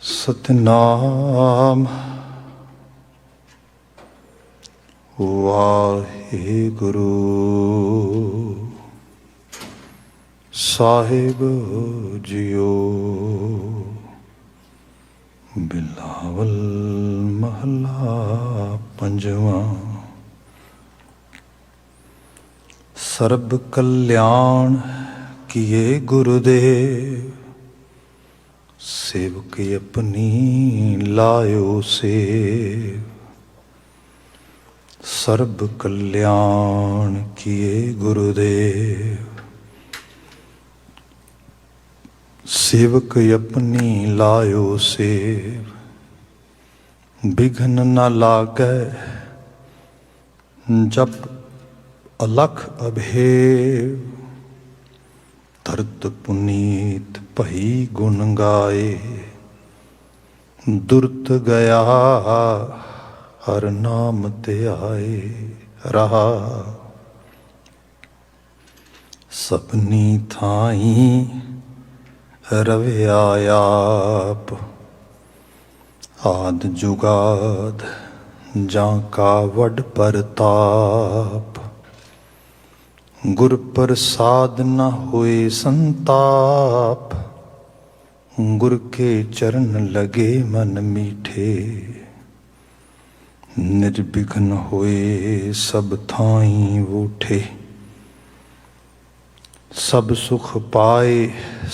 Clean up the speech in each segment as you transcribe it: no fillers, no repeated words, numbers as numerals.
ਸਤਿਨਾਮ ਵਾਹਿਗੁਰੂ ਸਾਹਿਬ JIO. Bilawal ਮਹਲਾ ਪੰਜਵਾਂ। ਸਰਬ ਕਲਿਆਣ ਕੀਏ ਗੁਰਦੇਵ, सेवक अपनी लायो सेव। सर्ब कल्याण किए गुरुदेव, सेवक अपनी लायो सेव। बिघ्न न लागै जप अलख अभेव। धरत पुनीत भई गुण गाए, दुरत गया हर नाम ते आए। रहा सपनी थाई रवे आप, आद जुगाद जाका वड परताप। गुर प्रसाद न होए संताप, गुर के चरण लगे मन मीठे। निर्विघ्न होए सब थाई वोठे, सब सुख पाए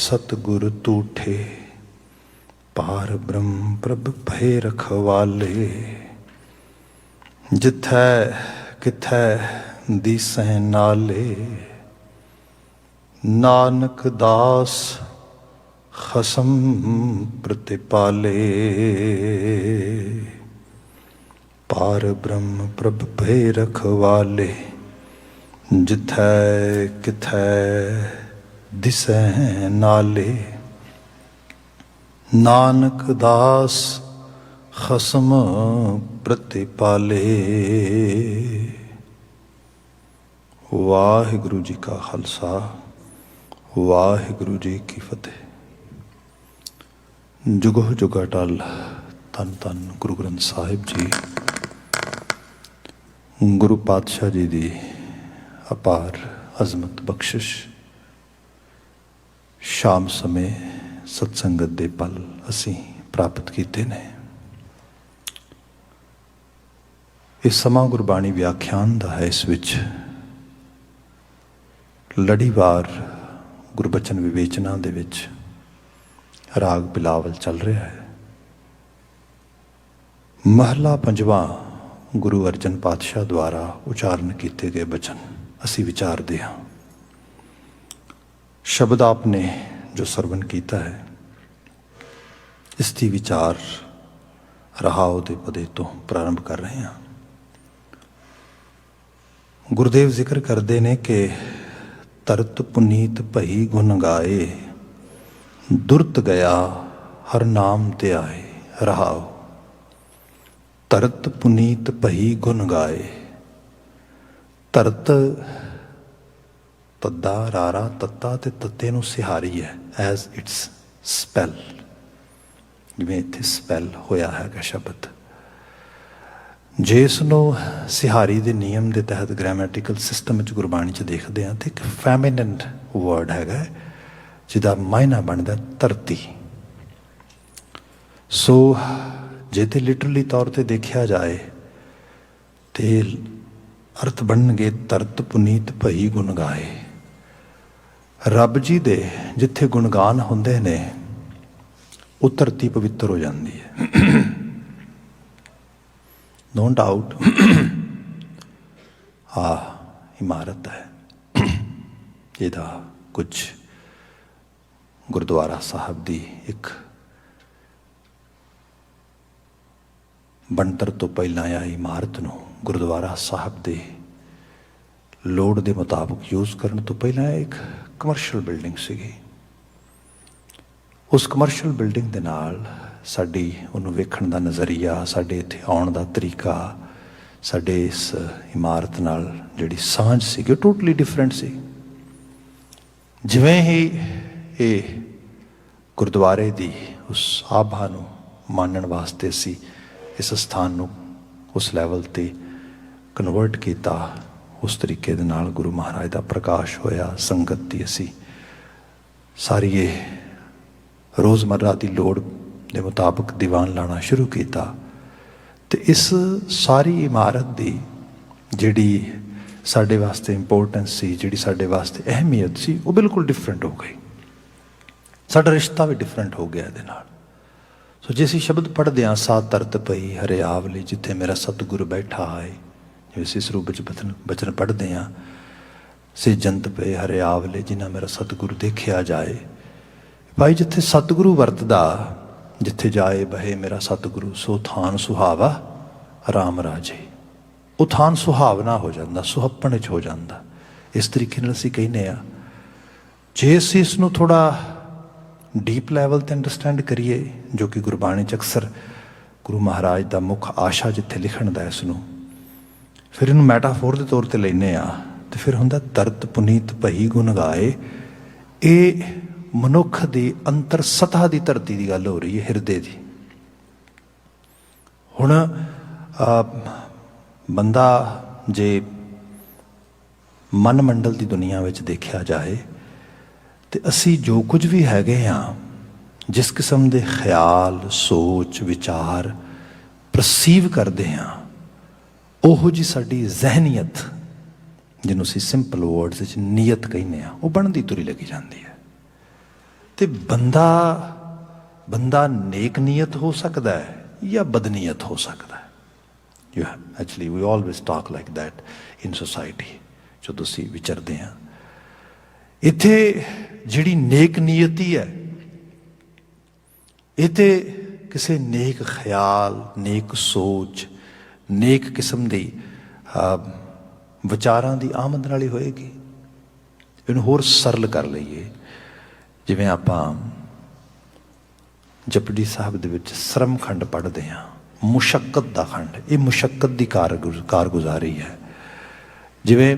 सतगुर तूठे। पार ब्रह्म प्रभ भय रखवाले, जिथै किथै दिसै नाले। नानक दास खसम प्रतिपाले, पार ब्रह्म प्रभ भय रखवाले। जिथै किथै दिसै नाले, नानक दास खसम प्रतिपाले। वाहिगुरु जी का खालसा, वाहिगुरु जी की फतेह। जुगो जुग अटल धन धन गुरु ग्रंथ साहिब जी, गुरु पातशाह जी की अपार अजमत बख्शिश। शाम समय सत्संगत के पल असी प्राप्त किए ने। इस समा गुरबाणी व्याख्यान का है। इस विच लड़ीवार गुरबचन विवेचना दे विच राग बिलावल चल रहा है। महला पंजवा गुरु अर्जन पातशाह द्वारा उचारण किए गए बचन असी विचारते हाँ। शब्द आपने जो सरवण किया है, इसकी विचार रहाओ दे पदे तो प्रारंभ कर रहे हैं। गुरुदेव जिक्र करते हैं कि तरत पुनीत भई गुण गाए, दुरत गया हर नाम ते आए। रहाओ तरत पुनीत भई गुण गाए। तरत तद्दा रारा तत्ता ते तत्ते नूं सिहारी है एज इट्स स्पैल। जिवें इत्थे स्पैल होया है शब्द, जे इसनों सिहारी के नियम के तहत ग्रैमेटिकल सिस्टम गुरबाणी च देखते हैं तो एक फैमिनन वर्ड है जिसका मायना बनता धरती। सो जे तो लिटरली तौर पर देखा जाए तो अर्थ बननगे तरत पुनीत भई गुण गाए। रब जी दे जिथे गुणगान होंदे ने वो धरती पवित्र हो जाती है। नो डाउट इमारत है जिहदा कुछ गुरुद्वारा साहब की एक बनतर तो पहला आ इमारत नूं गुरुद्वारा साहब के लोड़ के मुताबिक यूज़ करने तो पहला एक कमर्शियल बिल्डिंग सीगी। उस कमर्शियल बिल्डिंग के नाल साडी उन्होंने वेखण का नज़रिया, साडे इत्थे आउण दा तरीका, साडे इस इमारत नाल जिहड़ी सांझ सी टोटली डिफरेंट सी। जिवें ही ये गुरुद्वारे की ਉਸ ਆਭਾ ਨੂੰ ਮਾਨਣ ਵਾਸਤੇ ਅਸੀਂ ਇਸ ਸਥਾਨ ਨੂੰ ਉਸ ਲੈਵਲ 'ਤੇ ਕਨਵਰਟ ਕੀਤਾ। ਉਸ ਤਰੀਕੇ ਦੇ ਨਾਲ ਗੁਰੂ ਮਹਾਰਾਜ ਦਾ ਪ੍ਰਕਾਸ਼ ਹੋਇਆ। ਸੰਗਤ ਦੀ ਅਸੀਂ ਸਾਰੀ ਇਹ ਰੋਜ਼ਮर्रा ਦੀ ਲੋੜ ਦੇ ਮੁਤਾਬਕ ਦੀਵਾਨ ਲਾਣਾ ਸ਼ੁਰੂ ਕੀਤਾ। ਅਤੇ ਇਸ ਸਾਰੀ ਇਮਾਰਤ ਦੀ ਜਿਹੜੀ ਸਾਡੇ ਵਾਸਤੇ ਇੰਪੋਰਟੈਂਸ ਸੀ, ਜਿਹੜੀ ਸਾਡੇ ਵਾਸਤੇ ਅਹਿਮੀਅਤ ਸੀ, ਉਹ ਬਿਲਕੁਲ ਡਿਫਰੈਂਟ ਹੋ ਗਈ। ਸਾਡਾ ਰਿਸ਼ਤਾ ਵੀ ਡਿਫਰੈਂਟ ਹੋ ਗਿਆ ਇਹਦੇ ਨਾਲ। ਸੋ ਜੇ ਅਸੀਂ ਸ਼ਬਦ ਪੜ੍ਹਦੇ ਹਾਂ, ਸਾਧ ਧਰਤ ਪਈ ਹਰਿਆਵਲੀ ਜਿੱਥੇ ਮੇਰਾ ਸਤਿਗੁਰੂ ਬੈਠਾ ਹੈ, ਜਿਵੇਂ ਅਸੀਂ ਇਸ ਰੂਪ ਵਿੱਚ ਬਚਨ ਪੜ੍ਹਦੇ ਹਾਂ, ਸਿਜੰਤ ਪਏ ਹਰਿਆਵਲੇ ਜਿਨ੍ਹਾਂ ਮੇਰਾ ਸਤਿਗੁਰੂ ਦੇਖਿਆ ਜਾਏ। ਭਾਈ ਜਿੱਥੇ ਸਤਿਗੁਰੂ ਵਰਤਦਾ, ਜਿੱਥੇ ਜਾਏ ਬਹੇ ਮੇਰਾ ਸਤਿਗੁਰੂ, ਸੋ ਥਾਨ ਸੁਹਾਵਾ ਰਾਮ ਰਾਜੇ। ਉਹ ਥਾਨ ਸੁਹਾਵਨਾ ਹੋ ਜਾਂਦਾ, ਸੁਹੱਪਣ 'ਚ ਹੋ ਜਾਂਦਾ। ਇਸ ਤਰੀਕੇ ਨਾਲ ਅਸੀਂ ਕਹਿੰਦੇ ਹਾਂ, ਜੇ ਅਸੀਂ ਇਸ ਨੂੰ ਥੋੜ੍ਹਾ ਡੀਪ ਲੈਵਲ 'ਤੇ ਅੰਡਰਸਟੈਂਡ ਕਰੀਏ, ਜੋ ਕਿ ਗੁਰਬਾਣੀ 'ਚ ਅਕਸਰ ਗੁਰੂ ਮਹਾਰਾਜ ਦਾ ਮੁੱਖ ਆਸ਼ਾ ਜਿੱਥੇ ਲਿਖਣ ਦਾ ਇਸ ਨੂੰ, ਫਿਰ ਇਹਨੂੰ ਮੈਟਾਫੋਰ ਦੇ ਤੌਰ 'ਤੇ ਲੈਂਦੇ ਹਾਂ, ਅਤੇ ਫਿਰ ਹੁੰਦਾ ਧਰਤ ਪੁਨੀਤ ਭਈ ਗੁਣ ਗਾਏ। ਇਹ ਮਨੁੱਖ ਦੀ ਅੰਤਰ ਸਤ੍ਹਾ ਦੀ ਧਰਤੀ ਦੀ ਗੱਲ ਹੋ ਰਹੀ ਹੈ, ਹਿਰਦੇ ਦੀ। ਹੁਣ ਬੰਦਾ ਜੇ ਮਨ ਮੰਡਲ ਦੀ ਦੁਨੀਆ ਵਿੱਚ ਦੇਖਿਆ ਜਾਏ, ਅਤੇ ਅਸੀਂ ਜੋ ਕੁਝ ਵੀ ਹੈਗੇ ਹਾਂ, ਜਿਸ ਕਿਸਮ ਦੇ ਖਿਆਲ, ਸੋਚ, ਵਿਚਾਰ ਪਰਸੀਵ ਕਰਦੇ ਹਾਂ, ਉਹੋ ਜਿਹੀ ਸਾਡੀ ਜ਼ਹਿਨੀਅਤ, ਜਿਹਨੂੰ ਅਸੀਂ ਸਿੰਪਲ ਵਰਡਸ ਵਿੱਚ ਨੀਅਤ ਕਹਿੰਦੇ ਹਾਂ, ਉਹ ਬਣਦੀ ਤੁਰੀ ਲੱਗੀ ਜਾਂਦੀ ਹੈ। ਅਤੇ ਬੰਦਾ ਨੇਕ ਨੀਅਤ ਹੋ ਸਕਦਾ ਹੈ ਜਾਂ ਬਦਨੀਅਤ ਹੋ ਸਕਦਾ ਹੈ। Actually we always talk like that in society, ਜਦੋਂ ਅਸੀਂ ਵਿਚਰਦੇ ਹਾਂ। ਇੱਥੇ ਜਿਹੜੀ ਨੇਕ ਨੀਅਤੀ ਹੈ, ਇਹ ਤੇ ਕਿਸੇ ਨੇਕ ਖਿਆਲ, ਨੇਕ ਸੋਚ, ਨੇਕ ਕਿਸਮ ਦੀ ਵਿਚਾਰਾਂ ਦੀ ਆਮਦ ਨਾਲ ਹੀ ਹੋਏਗੀ। ਇਹਨੂੰ ਹੋਰ ਸਰਲ ਕਰ ਲਈਏ, ਜਿਵੇਂ ਆਪਾਂ ਜਪਜੀ ਸਾਹਿਬ ਦੇ ਵਿੱਚ ਸ਼ਰਮ ਖੰਡ ਪੜ੍ਹਦੇ ਹਾਂ, ਮੁਸ਼ੱਕਤ ਦਾ ਖੰਡ। ਇਹ ਮੁਸ਼ੱਕਤ ਦੀ ਕਾਰਗੁਜ਼ਾਰੀ ਹੈ। ਜਿਵੇਂ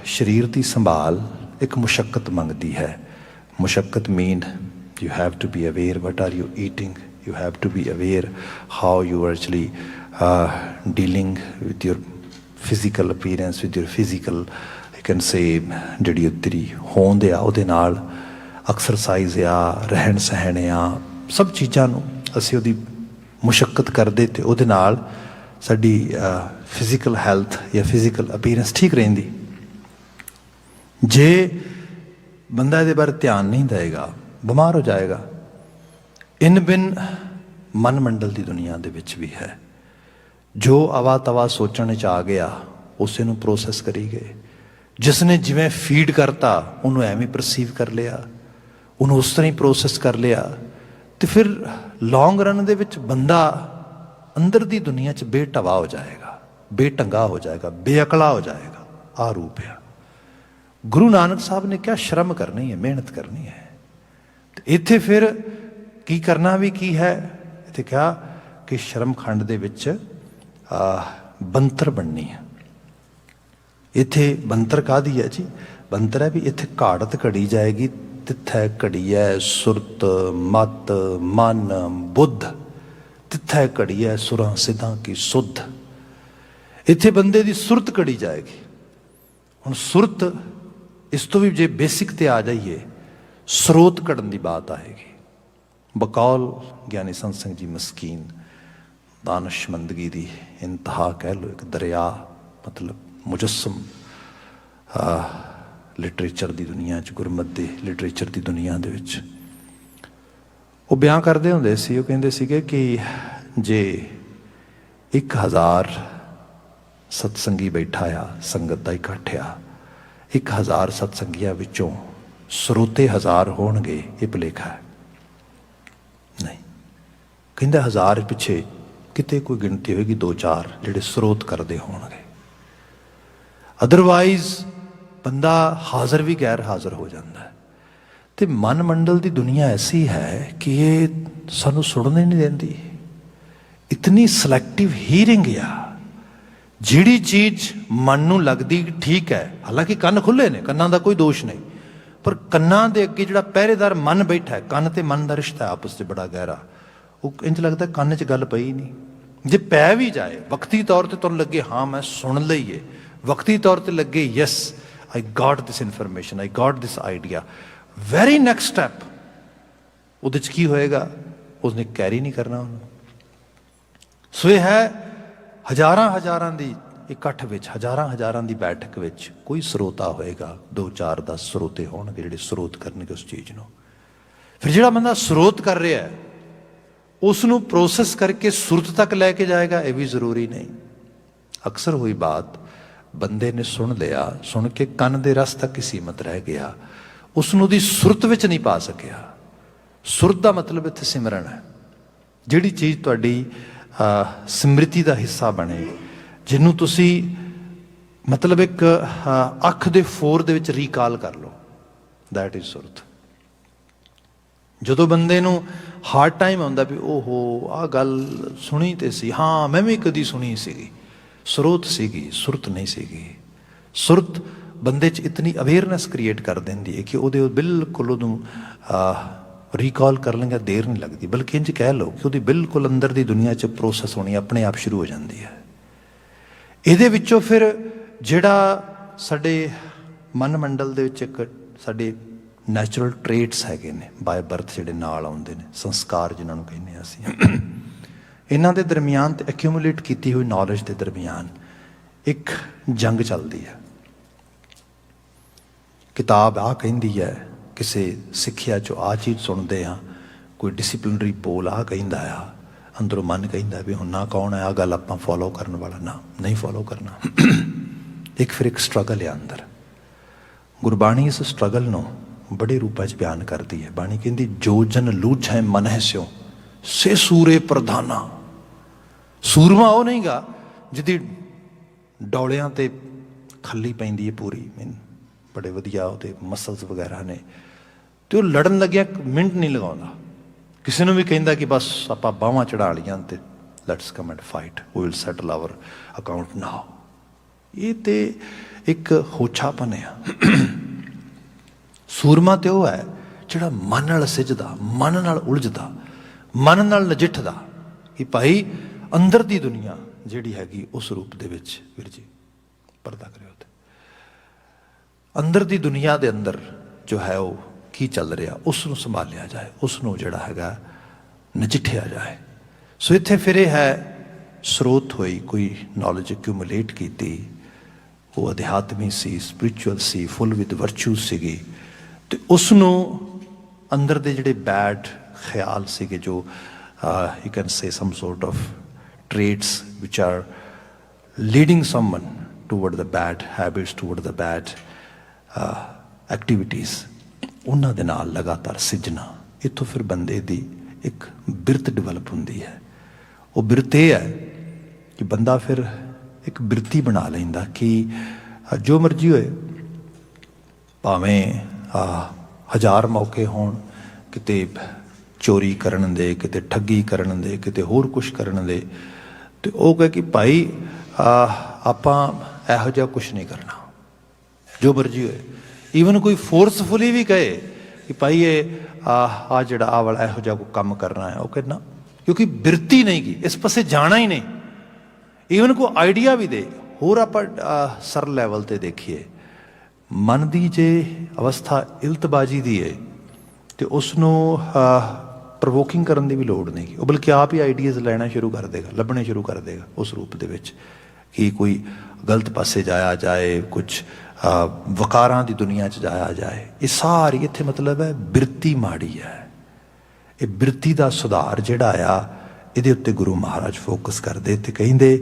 ਸਰੀਰ ਦੀ ਸੰਭਾਲ ਇੱਕ ਮੁਸ਼ੱਕਤ ਮੰਗਦੀ ਹੈ। ਮੁਸ਼ੱਕਤ ਮੀਨ you have to be aware what are you eating, you have to be aware how you are actually dealing with your physical appearance, with your physical, you can say, ਜਿਹੜੀ ਤੇਰੀ ਹੋਂਦ ਆ, ਉਹਦੇ ਨਾਲ ਐਕਸਰਸਾਈਜ਼ ਆ, ਰਹਿਣ ਸਹਿਣ ਆ, ਸਭ ਚੀਜ਼ਾਂ ਨੂੰ ਅਸੀਂ ਉਹਦੀ ਮੁਸ਼ੱਕਤ ਕਰਦੇ, ਅਤੇ ਉਹਦੇ ਨਾਲ ਸਾਡੀ ਫਿਜ਼ੀਕਲ ਹੈਲਥ ਜਾਂ ਫਿਜ਼ੀਕਲ ਅਪੀਅਰੈਂਸ ਠੀਕ ਰਹਿੰਦੀ। ਜੇ ਬੰਦਾ ਇਹਦੇ ਬਾਰੇ ਧਿਆਨ ਨਹੀਂ ਦੇਵੇਗਾ, ਬਿਮਾਰ ਹੋ ਜਾਏਗਾ। ਇਨ ਬਿਨ ਮਨ ਮੰਡਲ ਦੀ ਦੁਨੀਆ ਦੇ ਵਿੱਚ ਵੀ ਹੈ। ਜੋ ਅਵਾ ਤਵਾ ਸੋਚਣ 'ਚ ਆ ਗਿਆ, ਉਸੇ ਨੂੰ ਪ੍ਰੋਸੈਸ ਕਰੀ ਗਏ। ਜਿਸ ਨੇ ਜਿਵੇਂ ਫੀਡ ਕਰਤਾ, ਉਹਨੂੰ ਐਵੇਂ ਪਰਸੀਵ ਕਰ ਲਿਆ, ਉਹਨੂੰ ਉਸ ਤਰ੍ਹਾਂ ਹੀ ਪ੍ਰੋਸੈਸ ਕਰ ਲਿਆ। ਅਤੇ ਫਿਰ ਲੌਂਗ ਰਨ ਦੇ ਵਿੱਚ ਬੰਦਾ ਅੰਦਰ ਦੀ ਦੁਨੀਆ 'ਚ ਬੇਟਵਾ ਹੋ ਜਾਏਗਾ, ਬੇਢੰਗਾ ਹੋ ਜਾਏਗਾ, ਬੇਅਕਲਾ ਹੋ ਜਾਏਗਾ। ਆਹ ਰੂਪ ਆ। ਗੁਰੂ ਨਾਨਕ ਸਾਹਿਬ ਨੇ ਕਿਹਾ ਸ਼ਰਮ ਕਰਨੀ ਹੈ, ਮਿਹਨਤ ਕਰਨੀ ਹੈ। ਅਤੇ ਇੱਥੇ ਫਿਰ ਕੀ ਕਰਨਾ ਵੀ ਕੀ ਹੈ? ਇੱਥੇ ਕਿਹਾ ਕਿ ਸ਼ਰਮ ਖੰਡ ਦੇ ਵਿੱਚ ਬੰਤਰ ਬਣਨੀ ਹੈ। ਇੱਥੇ ਬੰਤਰ ਕਾਹਦੀ ਹੈ ਜੀ? ਬੰਤਰ ਹੈ ਵੀ ਇੱਥੇ ਘਾੜਤ ਘੜੀ ਜਾਏਗੀ, ਤਿੱਥੈ ਘੜੀਐ ਸੁਰਤ ਮਤ ਮਨ ਬੁੱਧ, ਤਿੱਥੈ ਘੜੀਐ ਸੁਰਾਂ ਸਿੱਧਾਂ ਕੀ ਸੁੱਧ। ਇੱਥੇ ਬੰਦੇ ਦੀ ਸੁਰਤ ਘੜੀ ਜਾਏਗੀ। ਹੁਣ ਸੁਰਤ, ਇਸ ਤੋਂ ਵੀ ਜੇ ਬੇਸਿਕ 'ਤੇ ਆ ਜਾਈਏ, ਸਰੋਤ ਘੜਨ ਦੀ ਬਾਤ ਆਏਗੀ। ਬਕੌਲ ਗਿਆਨੀ ਸੰਤ ਸਿੰਘ ਜੀ ਮਸਕੀਨ, ਦਾਨਸ਼ਮੰਦਗੀ ਦੀ ਇੰਤਹਾ ਕਹਿ ਲਓ, ਇੱਕ ਦਰਿਆ, ਮਤਲਬ ਮੁਜੱਸਮ ਲਿਟਰੇਚਰ ਦੀ ਦੁਨੀਆ 'ਚ, ਗੁਰਮਤਿ ਦੇ ਲਿਟਰੇਚਰ ਦੀ ਦੁਨੀਆ ਦੇ ਵਿੱਚ ਉਹ ਬਿਆਨ ਕਰਦੇ ਹੁੰਦੇ ਸੀ। ਉਹ ਕਹਿੰਦੇ ਸੀਗੇ ਕਿ ਜੇ 1000 ਸਤਸੰਗੀ ਬੈਠਾ ਆ, ਸੰਗਤ ਦਾ ਇਕੱਠ ਆ, 1000 ਸਤਸੰਗੀਆਂ ਵਿੱਚੋਂ ਸਰੋਤੇ 1000 ਹੋਣਗੇ, ਇਹ ਭੁਲੇਖਾ ਹੈ। ਨਹੀਂ, ਕਹਿੰਦਾ 1000 ਪਿੱਛੇ ਕਿਤੇ ਕੋਈ ਗਿਣਤੀ ਹੋਏਗੀ 2-4 ਜਿਹੜੇ ਸਰੋਤ ਕਰਦੇ ਹੋਣਗੇ। ਅਦਰਵਾਈਜ਼ ਬੰਦਾ ਹਾਜ਼ਰ ਵੀ ਗੈਰ ਹਾਜ਼ਰ ਹੋ ਜਾਂਦਾ ਹੈ। ਅਤੇ ਮਨ ਮੰਡਲ ਦੀ ਦੁਨੀਆ ਐਸੀ ਹੈ ਕਿ ਇਹ ਸਾਨੂੰ ਸੁਣਨ ਹੀ ਨਹੀਂ ਦਿੰਦੀ। ਇਤਨੀ ਸਿਲੈਕਟਿਵ ਹੀਅਰਿੰਗ ਆ। ਜਿਹੜੀ ਚੀਜ਼ ਮਨ ਨੂੰ ਲੱਗਦੀ ਠੀਕ ਹੈ, ਹਾਲਾਂਕਿ ਕੰਨ ਖੁੱਲ੍ਹੇ ਨੇ, ਕੰਨਾਂ ਦਾ ਕੋਈ ਦੋਸ਼ ਨਹੀਂ, पर ਕੰਨਾਂ ਦੇ ਅੱਗੇ ਜਿਹੜਾ ਪਹਿਰੇਦਾਰ ਮਨ ਬੈਠਾ ਹੈ, ਕੰਨ ਤੇ ਮਨ ਦਾ ਰਿਸ਼ਤਾ ਹੈ ਆਪਸ 'ਚ ਬੜਾ ਗਹਿਰਾ, ਉਹ ਇੰਝ ਲੱਗਦਾ ਕੰਨ 'ਚ ਗੱਲ ਪਈ ਨਹੀਂ। ਜੇ ਪੈ ਵੀ ਜਾਏ ਵਕਤੀ ਤੌਰ ਤੇ ਤੁਹਾਨੂੰ ਲੱਗੇ ਹਾਂ ਮੈਂ ਸੁਣ ਲਈਏ, ਵਕਤੀ ਤੌਰ ਤੇ ਲੱਗੇ yes I got this information, I got this idea, very next step ਉਹਦੇ 'ਚ ਕੀ ਹੋਏਗਾ, ਉਸਨੇ ਕੈਰੀ ਨਹੀਂ ਕਰਨਾ ਉਹਨੂੰ। ਸੋ ਇਹ ਹੈ ਹਜ਼ਾਰਾਂ ਦੀ ਇਕੱਠ ਵਿੱਚ, ਹਜ਼ਾਰਾਂ ਦੀ ਬੈਠਕ ਵਿੱਚ ਕੋਈ ਸਰੋਤਾ ਹੋਏਗਾ, 2-4 10 ਸਰੋਤੇ ਹੋਣਗੇ ਜਿਹੜੇ ਸਰੋਤ ਕਰਨਗੇ ਉਸ ਚੀਜ਼ ਨੂੰ। ਫਿਰ ਜਿਹੜਾ ਬੰਦਾ ਸਰੋਤ ਕਰ ਰਿਹਾ ਹੈ ਉਸ ਨੂੰ ਪ੍ਰੋਸੈਸ ਕਰਕੇ ਸੁਰਤ ਤੱਕ ਲੈ ਕੇ ਜਾਏਗਾ, ਇਹ ਵੀ ਜ਼ਰੂਰੀ ਨਹੀਂ। ਅਕਸਰ ਹੋਈ ਬਾਤ, ਬੰਦੇ ਨੇ ਸੁਣ ਲਿਆ, ਸੁਣ ਕੇ ਕੰਨ ਦੇ ਰਸ ਤੱਕ ਹੀ ਸੀਮਤ ਰਹਿ ਗਿਆ, ਉਸ ਨੂੰ ਉਹਦੀ ਸੁਰਤ ਵਿੱਚ ਨਹੀਂ ਪਾ ਸਕਿਆ। ਸੁਰਤ ਦਾ ਮਤਲਬ ਇੱਥੇ ਸਿਮਰਨ ਹੈ, ਜਿਹੜੀ ਚੀਜ਼ ਤੁਹਾਡੀ ਸਮ੍ਰਿਤੀ ਦਾ ਹਿੱਸਾ ਬਣੇ, ਜਿਹਨੂੰ ਤੁਸੀਂ ਮਤਲਬ ਇੱਕ ਅੱਖ ਦੇ ਫੋਰ ਦੇ ਵਿੱਚ ਰੀਕਾਲ ਕਰ ਲਓ, ਦੈਟ ਇਜ਼ ਸੁਰਤ। ਜਦੋਂ ਬੰਦੇ ਨੂੰ ਹਾਰਡ ਟਾਈਮ ਆਉਂਦਾ ਵੀ ਓਹੋ ਆਹ ਗੱਲ ਸੁਣੀ ਤੇ ਸੀ, ਹਾਂ ਮੈਂ ਵੀ ਕਦੀ ਸੁਣੀ ਸੀਗੀ, ਸਰੋਤ ਸੀਗੀ, ਸੁਰਤ ਨਹੀਂ ਸੀਗੀ। ਸੁਰਤ ਬੰਦੇ 'ਚ ਇਤਨੀ ਅਵੇਅਰਨੈਸ ਕ੍ਰੀਏਟ ਕਰ ਦਿੰਦੀ ਹੈ ਕਿ ਉਹਦੇ ਬਿਲਕੁਲ ਉਹਨੂੰ ਰੀਕਾਲ ਕਰਨ ਲੱਗਿਆ ਦੇਰ ਨਹੀਂ ਲੱਗਦੀ, ਬਲਕਿ ਇੰਝ ਕਹਿ ਲਓ ਕਿ ਉਹਦੀ ਬਿਲਕੁਲ ਅੰਦਰ ਦੀ ਦੁਨੀਆ 'ਚ ਪ੍ਰੋਸੈਸ ਹੋਣੀ ਆਪਣੇ ਆਪ ਸ਼ੁਰੂ ਹੋ ਜਾਂਦੀ ਹੈ। ਇਹਦੇ ਵਿੱਚੋਂ ਫਿਰ ਜਿਹੜਾ ਸਾਡੇ ਮਨ ਮੰਡਲ ਦੇ ਵਿੱਚ ਇੱਕ ਸਾਡੇ ਨੈਚੁਰਲ ਟ੍ਰੇਟਸ ਹੈਗੇ ਨੇ ਬਾਏ ਬਰਥ, ਜਿਹੜੇ ਨਾਲ ਆਉਂਦੇ ਨੇ, ਸੰਸਕਾਰ ਜਿਨ੍ਹਾਂ ਨੂੰ ਕਹਿੰਦੇ ਹਾਂ ਅਸੀਂ, ਇਹਨਾਂ ਦੇ ਦਰਮਿਆਨ ਤੇ ਐਕਿਊਮੂਲੇਟ ਕੀਤੀ ਹੋਈ ਨੌਲੇਜ ਦੇ ਦਰਮਿਆਨ ਇੱਕ ਜੰਗ ਚੱਲਦੀ ਹੈ। ਕਿਤਾਬ ਆਹ ਕਹਿੰਦੀ ਹੈ, ਕਿਸੇ ਸਿੱਖਿਆ 'ਚੋਂ ਆਹ ਚੀਜ਼ ਸੁਣਦੇ ਹਾਂ, ਕੋਈ ਡਿਸਿਪਲਿਨਰੀ ਪੋਲ ਆਹ ਕਹਿੰਦਾ ਆ, ਅੰਦਰੋਂ ਮਨ ਕਹਿੰਦਾ ਵੀ ਹੁਣ ਨਾ ਕੌਣ ਹੈ ਆਹ ਗੱਲ ਆਪਾਂ ਫੋਲੋ ਕਰਨ ਵਾਲਾ, ਨਾ ਨਹੀਂ ਫੋਲੋ ਕਰਨਾ। ਇੱਕ ਫਿਰ ਇੱਕ ਸਟਰਗਲ ਹੈ ਅੰਦਰ। ਗੁਰਬਾਣੀ ਇਸ ਸਟਰਗਲ ਨੂੰ ਬੜੇ ਰੂਪਾਂ 'ਚ ਬਿਆਨ ਕਰਦੀ ਹੈ। ਬਾਣੀ ਕਹਿੰਦੀ ਜੋ ਜਨ ਲੂਝੈ ਮਨ ਹੈ ਸਿਓ ਸੇ ਸੂਰੇ ਪ੍ਰਧਾਨਾ। ਸੂਰਮਾ ਉਹ ਨਹੀਂਗਾ ਜਿਹਦੀ ਡੌਲਿਆਂ ਤੇ ਖੱਲੀ ਪੈਂਦੀ ਹੈ ਪੂਰੀ, ਬੜੇ ਵਧੀਆ ਉਹਦੇ ਮਸਲਸ ਵਗੈਰਾ ਨੇ, ਤੇ ਉਹ ਲੜਨ ਲੱਗਿਆ ਮਿੰਟ ਨਹੀਂ ਲਗਾਉਂਦਾ। ਕਿਸੇ ਨੂੰ ਵੀ ਕਹਿੰਦਾ ਕਿ ਬਸ ਆਪਾਂ ਬਾਹਾਂ ਚੜਾ ਲਈਆਂ ਤੇ let's come and fight, we will settle our account now. ਇਹ ਤੇ ਇੱਕ ਹੋਛਾਪਨ ਆ। ਸੂਰਮਾ ਤੇ ਉਹ ਹੈ ਜਿਹੜਾ ਮਨ ਨਾਲ ਸਿੱਝਦਾ, ਮਨ ਨਾਲ ਉਲਝਦਾ, ਮਨ ਨਾਲ ਨਜਿੱਠਦਾ ਕਿ ਭਾਈ ਅੰਦਰ ਦੀ ਦੁਨੀਆ ਜਿਹੜੀ ਹੈਗੀ ਉਸ ਰੂਪ ਦੇ ਵਿੱਚ, ਵੀਰ ਜੀ ਪਰਦਾ ਕਰਿਓ ਤੇ ਅੰਦਰ ਦੀ ਦੁਨੀਆ ਦੇ ਅੰਦਰ ਜੋ ਹੈ ਉਹ ਕੀ ਚੱਲ ਰਿਹਾ ਉਸ ਨੂੰ ਸੰਭਾਲਿਆ ਜਾਏ, ਉਸ ਨੂੰ ਜਿਹੜਾ ਹੈਗਾ ਨਜਿੱਠਿਆ ਜਾਏ। ਸੋ ਇੱਥੇ ਫਿਰ ਇਹ ਹੈ ਸਰੋਤ ਹੋਈ, ਕੋਈ ਨੌਲੇਜ ਐਕਿਊਮੂਲੇਟ ਕੀਤੀ, ਉਹ ਅਧਿਆਤਮੀ ਸੀ, ਸਪਿਰਿਚੁਅਲ ਸੀ, ਫੁੱਲ ਵਿਦ ਵਰਚੂ ਸੀਗੀ, ਤੇ ਉਸ ਨੂੰ ਅੰਦਰ ਦੇ ਜਿਹੜੇ ਬੈਡ ਖਿਆਲ ਸੀਗੇ, ਜੋ you can say some sort of traits which are leading someone toward the bad habits, toward the bad activities, ਉਹਨਾਂ ਦੇ ਨਾਲ ਲਗਾਤਾਰ ਸਿੱਝਣਾ। ਇੱਥੋਂ ਫਿਰ ਬੰਦੇ ਦੀ ਇੱਕ ਬਿਰਤ ਡਿਵੈਲਪ ਹੁੰਦੀ ਹੈ। ਉਹ ਬਿਰਤ ਇਹ ਹੈ ਕਿ ਬੰਦਾ ਫਿਰ ਇੱਕ ਬਿਰਤੀ ਬਣਾ ਲੈਂਦਾ ਕਿ ਜੋ ਮਰਜ਼ੀ ਹੋਏ, ਭਾਵੇਂ 1000 ਮੌਕੇ ਹੋਣ, ਕਿਤੇ ਚੋਰੀ ਕਰਨ ਦੇ, ਕਿਤੇ ਠੱਗੀ ਕਰਨ ਦੇ, ਕਿਤੇ ਹੋਰ ਕੁਛ ਕਰਨ ਦੇ, ਤੇ ਉਹ ਕਹੇ ਕਿ ਭਾਈ ਆਪਾਂ ਇਹੋ ਜਿਹਾ ਕੁਛ ਨਹੀਂ ਕਰਨਾ, ਜੋ ਮਰਜ਼ੀ ਹੋਏ। ਈਵਨ ਕੋਈ ਫੋਰਸਫੁਲੀ ਵੀ ਕਹੇ ਕਿ ਭਾਈ ਇਹ ਜਿਹੜਾ ਆਹ ਵਾਲਾ ਇਹੋ ਜਿਹਾ ਕੋਈ ਕੰਮ ਕਰਨਾ ਹੈ, ਉਹ ਕਹਿੰਦਾ ਕਿਉਂਕਿ ਬਿਰਤੀ ਨਹੀਂ ਗੀ, ਇਸ ਪਾਸੇ ਜਾਣਾ ਹੀ ਨਹੀਂ। ਈਵਨ ਕੋਈ ਆਈਡੀਆ ਵੀ ਦੇ, ਹੋਰ ਆਪਾਂ ਸਰਲ ਲੈਵਲ 'ਤੇ ਦੇਖੀਏ, ਮਨ ਦੀ ਜੇ ਅਵਸਥਾ ਇਲਤਬਾਜੀ ਦੀ ਹੈ ਤੇ ਉਸ ਨੂੰ ਪ੍ਰਵੋਕਿੰਗ ਕਰਨ ਦੀ ਵੀ ਲੋੜ ਨਹੀਂ, ਉਹ ਬਲਕਿ ਆਪ ਹੀ ਆਈਡੀਆਜ਼ ਲੈਣਾ ਸ਼ੁਰੂ ਕਰ ਦੇਗਾ, ਲੱਭਣੇ ਸ਼ੁਰੂ ਕਰ ਦੇਗਾ ਉਸ ਰੂਪ ਦੇ ਵਿੱਚ ਕਿ ਕੋਈ ਗਲਤ ਪਾਸੇ ਜਾਇਆ ਜਾਏ, ਕੁਛ ਵਕਾਰਾਂ ਦੀ ਦੁਨੀਆ 'ਚ ਜਾਇਆ ਜਾਏ। ਇਹ ਸਾਰੀ ਇੱਥੇ ਮਤਲਬ ਹੈ ਬਿਰਤੀ ਮਾੜੀ ਹੈ। ਇਹ ਬਿਰਤੀ ਦਾ ਸੁਧਾਰ ਜਿਹੜਾ ਆ, ਇਹਦੇ ਉੱਤੇ ਗੁਰੂ ਮਹਾਰਾਜ ਫੋਕਸ ਕਰਦੇ ਤੇ ਕਹਿੰਦੇ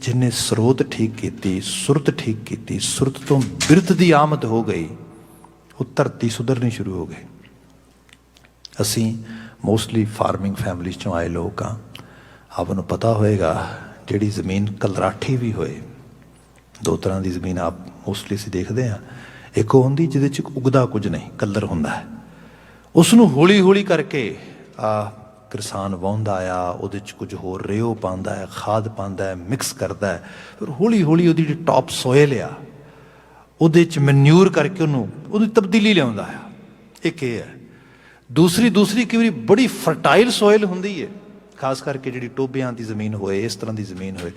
ਜਿਹਨੇ ਸਰੋਤ ਠੀਕ ਕੀਤੀ, ਸੁਰਤ ਠੀਕ ਕੀਤੀ, ਸੁਰਤ ਤੋਂ ਬਿਰਤ ਦੀ ਆਮਦ ਹੋ ਗਈ, ਉਹ ਧਰਤੀ ਸੁਧਰਨੀ ਸ਼ੁਰੂ ਹੋ ਗਈ। ਅਸੀਂ ਮੋਸਟਲੀ ਫਾਰਮਿੰਗ ਫੈਮਿਲੀਜ਼ 'ਚੋਂ ਆਏ ਲੋਕ ਹਾਂ। ਆਪ ਨੂੰ ਪਤਾ ਹੋਏਗਾ ਜਿਹੜੀ ਜ਼ਮੀਨ ਕਲਰਾਠੀ ਵੀ ਹੋਏ, ਦੋ ਤਰ੍ਹਾਂ ਦੀ ਜ਼ਮੀਨ ਆਪ ਮੋਸਟਲੀ ਅਸੀਂ ਦੇਖਦੇ ਹਾਂ। ਇੱਕ ਉਹ ਹੁੰਦੀ ਜਿਹਦੇ 'ਚ ਉਗਦਾ ਕੁਝ ਨਹੀਂ, ਕਲਰ ਹੁੰਦਾ ਹੈ, ਉਸ ਨੂੰ ਹੌਲੀ ਹੌਲੀ ਕਰਕੇ ਕਿਸਾਨ ਵਾਹੁੰਦਾ ਆ, ਉਹਦੇ 'ਚ ਕੁਝ ਹੋਰ ਰੇਓ ਪਾਉਂਦਾ ਹੈ, ਖਾਦ ਪਾਉਂਦਾ ਹੈ, ਮਿਕਸ ਕਰਦਾ ਹੈ, ਫਿਰ ਹੌਲੀ ਹੌਲੀ ਉਹਦੀ ਜਿਹੜੀ ਟੌਪ ਸੋਇਲ ਆ ਉਹਦੇ 'ਚ ਮੈਨਿਊਰ ਕਰਕੇ ਉਹਦੀ ਤਬਦੀਲੀ ਲਿਆਉਂਦਾ ਆ। ਇੱਕ ਇਹ ਹੈ। ਦੂਸਰੀ ਕਈ ਵਾਰੀ ਬੜੀ ਫਰਟਾਈਲ ਸੋਇਲ ਹੁੰਦੀ ਹੈ, ਖਾਸ ਕਰਕੇ ਜਿਹੜੀ ਟੋਬਿਆਂ ਦੀ ਜ਼ਮੀਨ ਹੋਏ, ਇਸ ਤਰ੍ਹਾਂ ਦੀ ਜ਼ਮੀਨ ਹੋਏ,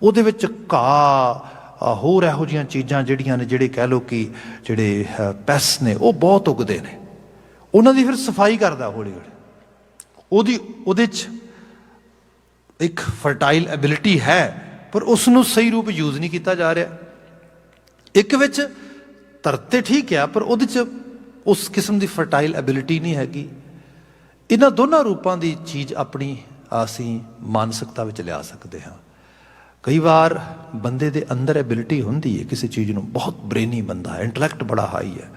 ਉਹਦੇ ਵਿੱਚ ਘਾਹ ਹੋਰ ਇਹੋ ਜਿਹੀਆਂ ਚੀਜ਼ਾਂ ਜਿਹੜੀਆਂ ਨੇ, ਜਿਹੜੇ ਕਹਿ ਲਓ ਕਿ ਜਿਹੜੇ ਪੈਸ ਨੇ, ਉਹ ਬਹੁਤ ਉੱਗਦੇ ਨੇ। ਉਹਨਾਂ ਦੀ ਫਿਰ ਸਫਾਈ ਕਰਦਾ ਹੌਲੀ ਹੌਲੀ। ਉਹਦੇ 'ਚ ਇੱਕ ਫਰਟਾਈਲ ਐਬਿਲਿਟੀ ਹੈ, ਪਰ ਉਸ ਨੂੰ ਸਹੀ ਰੂਪ ਯੂਜ਼ ਨਹੀਂ ਕੀਤਾ ਜਾ ਰਿਹਾ। ਇੱਕ ਵਿੱਚ ਧਰਤੇ ਠੀਕ ਆ, ਪਰ ਉਹਦੇ 'ਚ ਉਸ ਕਿਸਮ ਦੀ ਫਰਟਾਈਲ ਐਬਿਲਿਟੀ ਨਹੀਂ ਹੈਗੀ। ਇਹਨਾਂ ਦੋਨਾਂ ਰੂਪਾਂ ਦੀ ਚੀਜ਼ ਆਪਣੀ ਅਸੀਂ ਮਾਨਸਿਕਤਾ ਵਿੱਚ ਲਿਆ ਸਕਦੇ ਹਾਂ। ਕਈ ਵਾਰ ਬੰਦੇ ਦੇ ਅੰਦਰ ਐਬਿਲਿਟੀ ਹੁੰਦੀ ਹੈ ਕਿਸੇ ਚੀਜ਼ ਨੂੰ, ਬਹੁਤ ਬ੍ਰੇਨੀ ਬੰਦਾ ਹੈ, ਇੰਟਲੈਕਟ ਬੜਾ ਹਾਈ ਹੈ,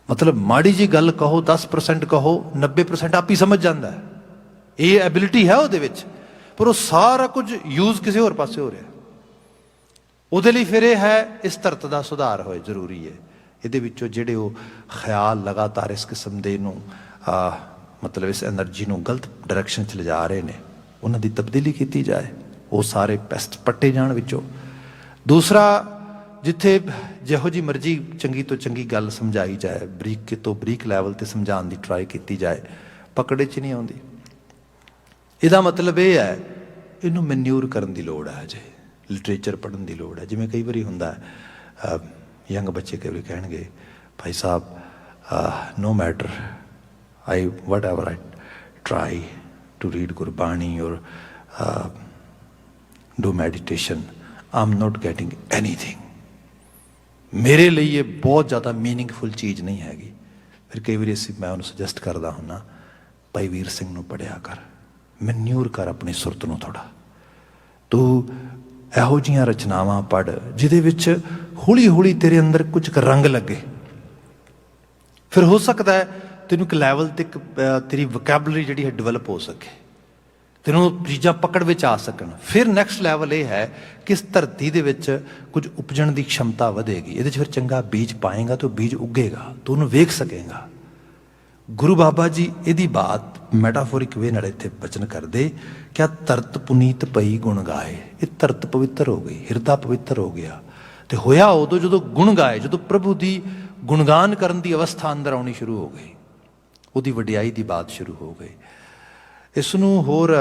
ਮਤਲਬ ਮਾੜੀ ਜੀ ਗੱਲ ਕਹੋ, 10% ਕਹੋ, 90% ਆਪ ਹੀ ਸਮਝ ਜਾਂਦਾ ਹੈ। ਇਹ ਐਬਿਲਿਟੀ ਹੈ ਉਹਦੇ ਵਿੱਚ, ਪਰ ਉਹ ਸਾਰਾ ਕੁਝ ਯੂਜ਼ ਕਿਸੇ ਹੋਰ ਪਾਸੇ ਹੋ ਰਿਹਾ। ਉਹਦੇ ਲਈ ਫਿਰ ਇਹ ਹੈ, ਇਸ ਧਰਤ ਦਾ ਸੁਧਾਰ ਹੋਏ ਜ਼ਰੂਰੀ ਹੈ। ਇਹਦੇ ਵਿੱਚੋਂ ਜਿਹੜੇ ਉਹ ਖਿਆਲ ਲਗਾਤਾਰ ਇਸ ਕਿਸਮ ਦੇ ਨੂੰ ਮਤਲਬ ਇਸ ਐਨਰਜੀ ਨੂੰ ਗਲਤ ਡਾਇਰੈਕਸ਼ਨ 'ਚ ਲਿਜਾ ਰਹੇ ਨੇ, ਉਹਨਾਂ ਦੀ ਤਬਦੀਲੀ ਕੀਤੀ ਜਾਏ, ਉਹ ਸਾਰੇ ਪੈਸਟ ਪੱਟੇ ਜਾਣ ਵਿੱਚੋਂ। ਦੂਸਰਾ, ਜਿੱਥੇ ਜਿਹੋ ਜਿਹੀ ਮਰਜ਼ੀ ਚੰਗੀ ਤੋਂ ਚੰਗੀ ਗੱਲ ਸਮਝਾਈ ਜਾਏ, ਬਰੀਕ ਤੋਂ ਬਰੀਕ ਲੈਵਲ 'ਤੇ ਸਮਝਾਉਣ ਦੀ ਟਰਾਈ ਕੀਤੀ ਜਾਏ, ਪਕੜੇ 'ਚ ਨਹੀਂ ਆਉਂਦੀ। ਇਹਦਾ ਮਤਲਬ ਇਹ ਹੈ, ਇਹਨੂੰ ਮੈਨਿਊਰ ਕਰਨ ਦੀ ਲੋੜ ਹੈ, ਅਜੇ ਲਿਟਰੇਚਰ ਪੜ੍ਹਨ ਦੀ ਲੋੜ ਹੈ। ਜਿਵੇਂ ਕਈ ਵਾਰੀ ਹੁੰਦਾ ਯੰਗ ਬੱਚੇ ਕਈ ਵਾਰੀ ਕਹਿਣਗੇ, ਭਾਈ ਸਾਹਿਬ no matter whatever I try to read Gurbani or do meditation, I am not getting anything. ਮੇਰੇ ਲਈ ਇਹ ਬਹੁਤ ਜ਼ਿਆਦਾ ਮੀਨਿੰਗਫੁਲ ਚੀਜ਼ ਨਹੀਂ ਹੈਗੀ। ਫਿਰ ਕਈ ਵਾਰੀ ਮੈਂ ਉਹਨੂੰ ਸੁਜੈਸਟ ਕਰਦਾ ਹੁੰਦਾ, ਭਾਈ ਵੀਰ ਸਿੰਘ ਨੂੰ ਪੜ੍ਹਿਆ ਕਰ, ਮੈਨਿਊਰ ਕਰ ਆਪਣੀ ਸੁਰਤ ਨੂੰ ਥੋੜ੍ਹਾ। ਤੂੰ ਇਹੋ ਜਿਹੀਆਂ ਰਚਨਾਵਾਂ ਪੜ੍ਹ ਜਿਹਦੇ ਵਿੱਚ ਹੌਲੀ ਹੌਲੀ ਤੇਰੇ ਅੰਦਰ ਕੁਝ ਕੁ ਰੰਗ ਲੱਗੇ। ਫਿਰ ਹੋ ਸਕਦਾ ਹੈ ਤੈਨੂੰ ਇੱਕ ਲੈਵਲ 'ਤੇ ਤੇਰੀ ਵੋਕੈਬਲਰੀ ਜਿਹੜੀ ਹੈ ਡਿਵੈਲਪ ਹੋ ਸਕੇ, ਤੈਨੂੰ ਚੀਜ਼ਾਂ ਪਕੜ ਵਿੱਚ ਆ ਸਕਣ। ਫਿਰ ਨੈਕਸਟ ਲੈਵਲ ਇਹ ਹੈ ਕਿ ਇਸ ਧਰਤੀ ਦੇ ਵਿੱਚ ਕੁਝ ਉਪਜਣ ਦੀ ਸ਼ਮਤਾ ਵਧੇਗੀ। ਇਹਦੇ 'ਚ ਫਿਰ ਚੰਗਾ ਬੀਜ ਪਾਏਗਾ ਤਾਂ ਬੀਜ ਉੱਗੇਗਾ, ਤੂੰ ਉਹਨੂੰ ਵੇਖ ਸਕੇਗਾ। ਗੁਰੂ ਬਾਬਾ ਜੀ ਇਹਦੀ ਬਾਤ ਮੈਟਾਫੋਰਿਕ ਵੇ ਨਾਲ ਇੱਥੇ ਬਚਨ ਕਰਦੇ, ਕਿਆ ਧਰਤ ਪੁਨੀਤ ਪਈ ਗੁਣ ਗਾਏ। ਇਹ ਧਰਤ ਪਵਿੱਤਰ ਹੋ ਗਈ, ਹਿਰਦਾ ਪਵਿੱਤਰ ਹੋ ਗਿਆ। ਤੇ ਹੋਇਆ ਉਦੋਂ ਜਦੋਂ ਗੁਣ ਗਾਏ, ਜਦੋਂ ਪ੍ਰਭੂ ਦੀ ਗੁਣਗਾਨ ਕਰਨ ਦੀ ਅਵਸਥਾ ਅੰਦਰ ਆਉਣੀ ਸ਼ੁਰੂ ਹੋ ਗਈ, ਉਹਦੀ ਵਡਿਆਈ ਦੀ ਬਾਤ ਸ਼ੁਰੂ ਹੋ ਗਈ। ਇਸ ਨੂੰ ਹੋਰ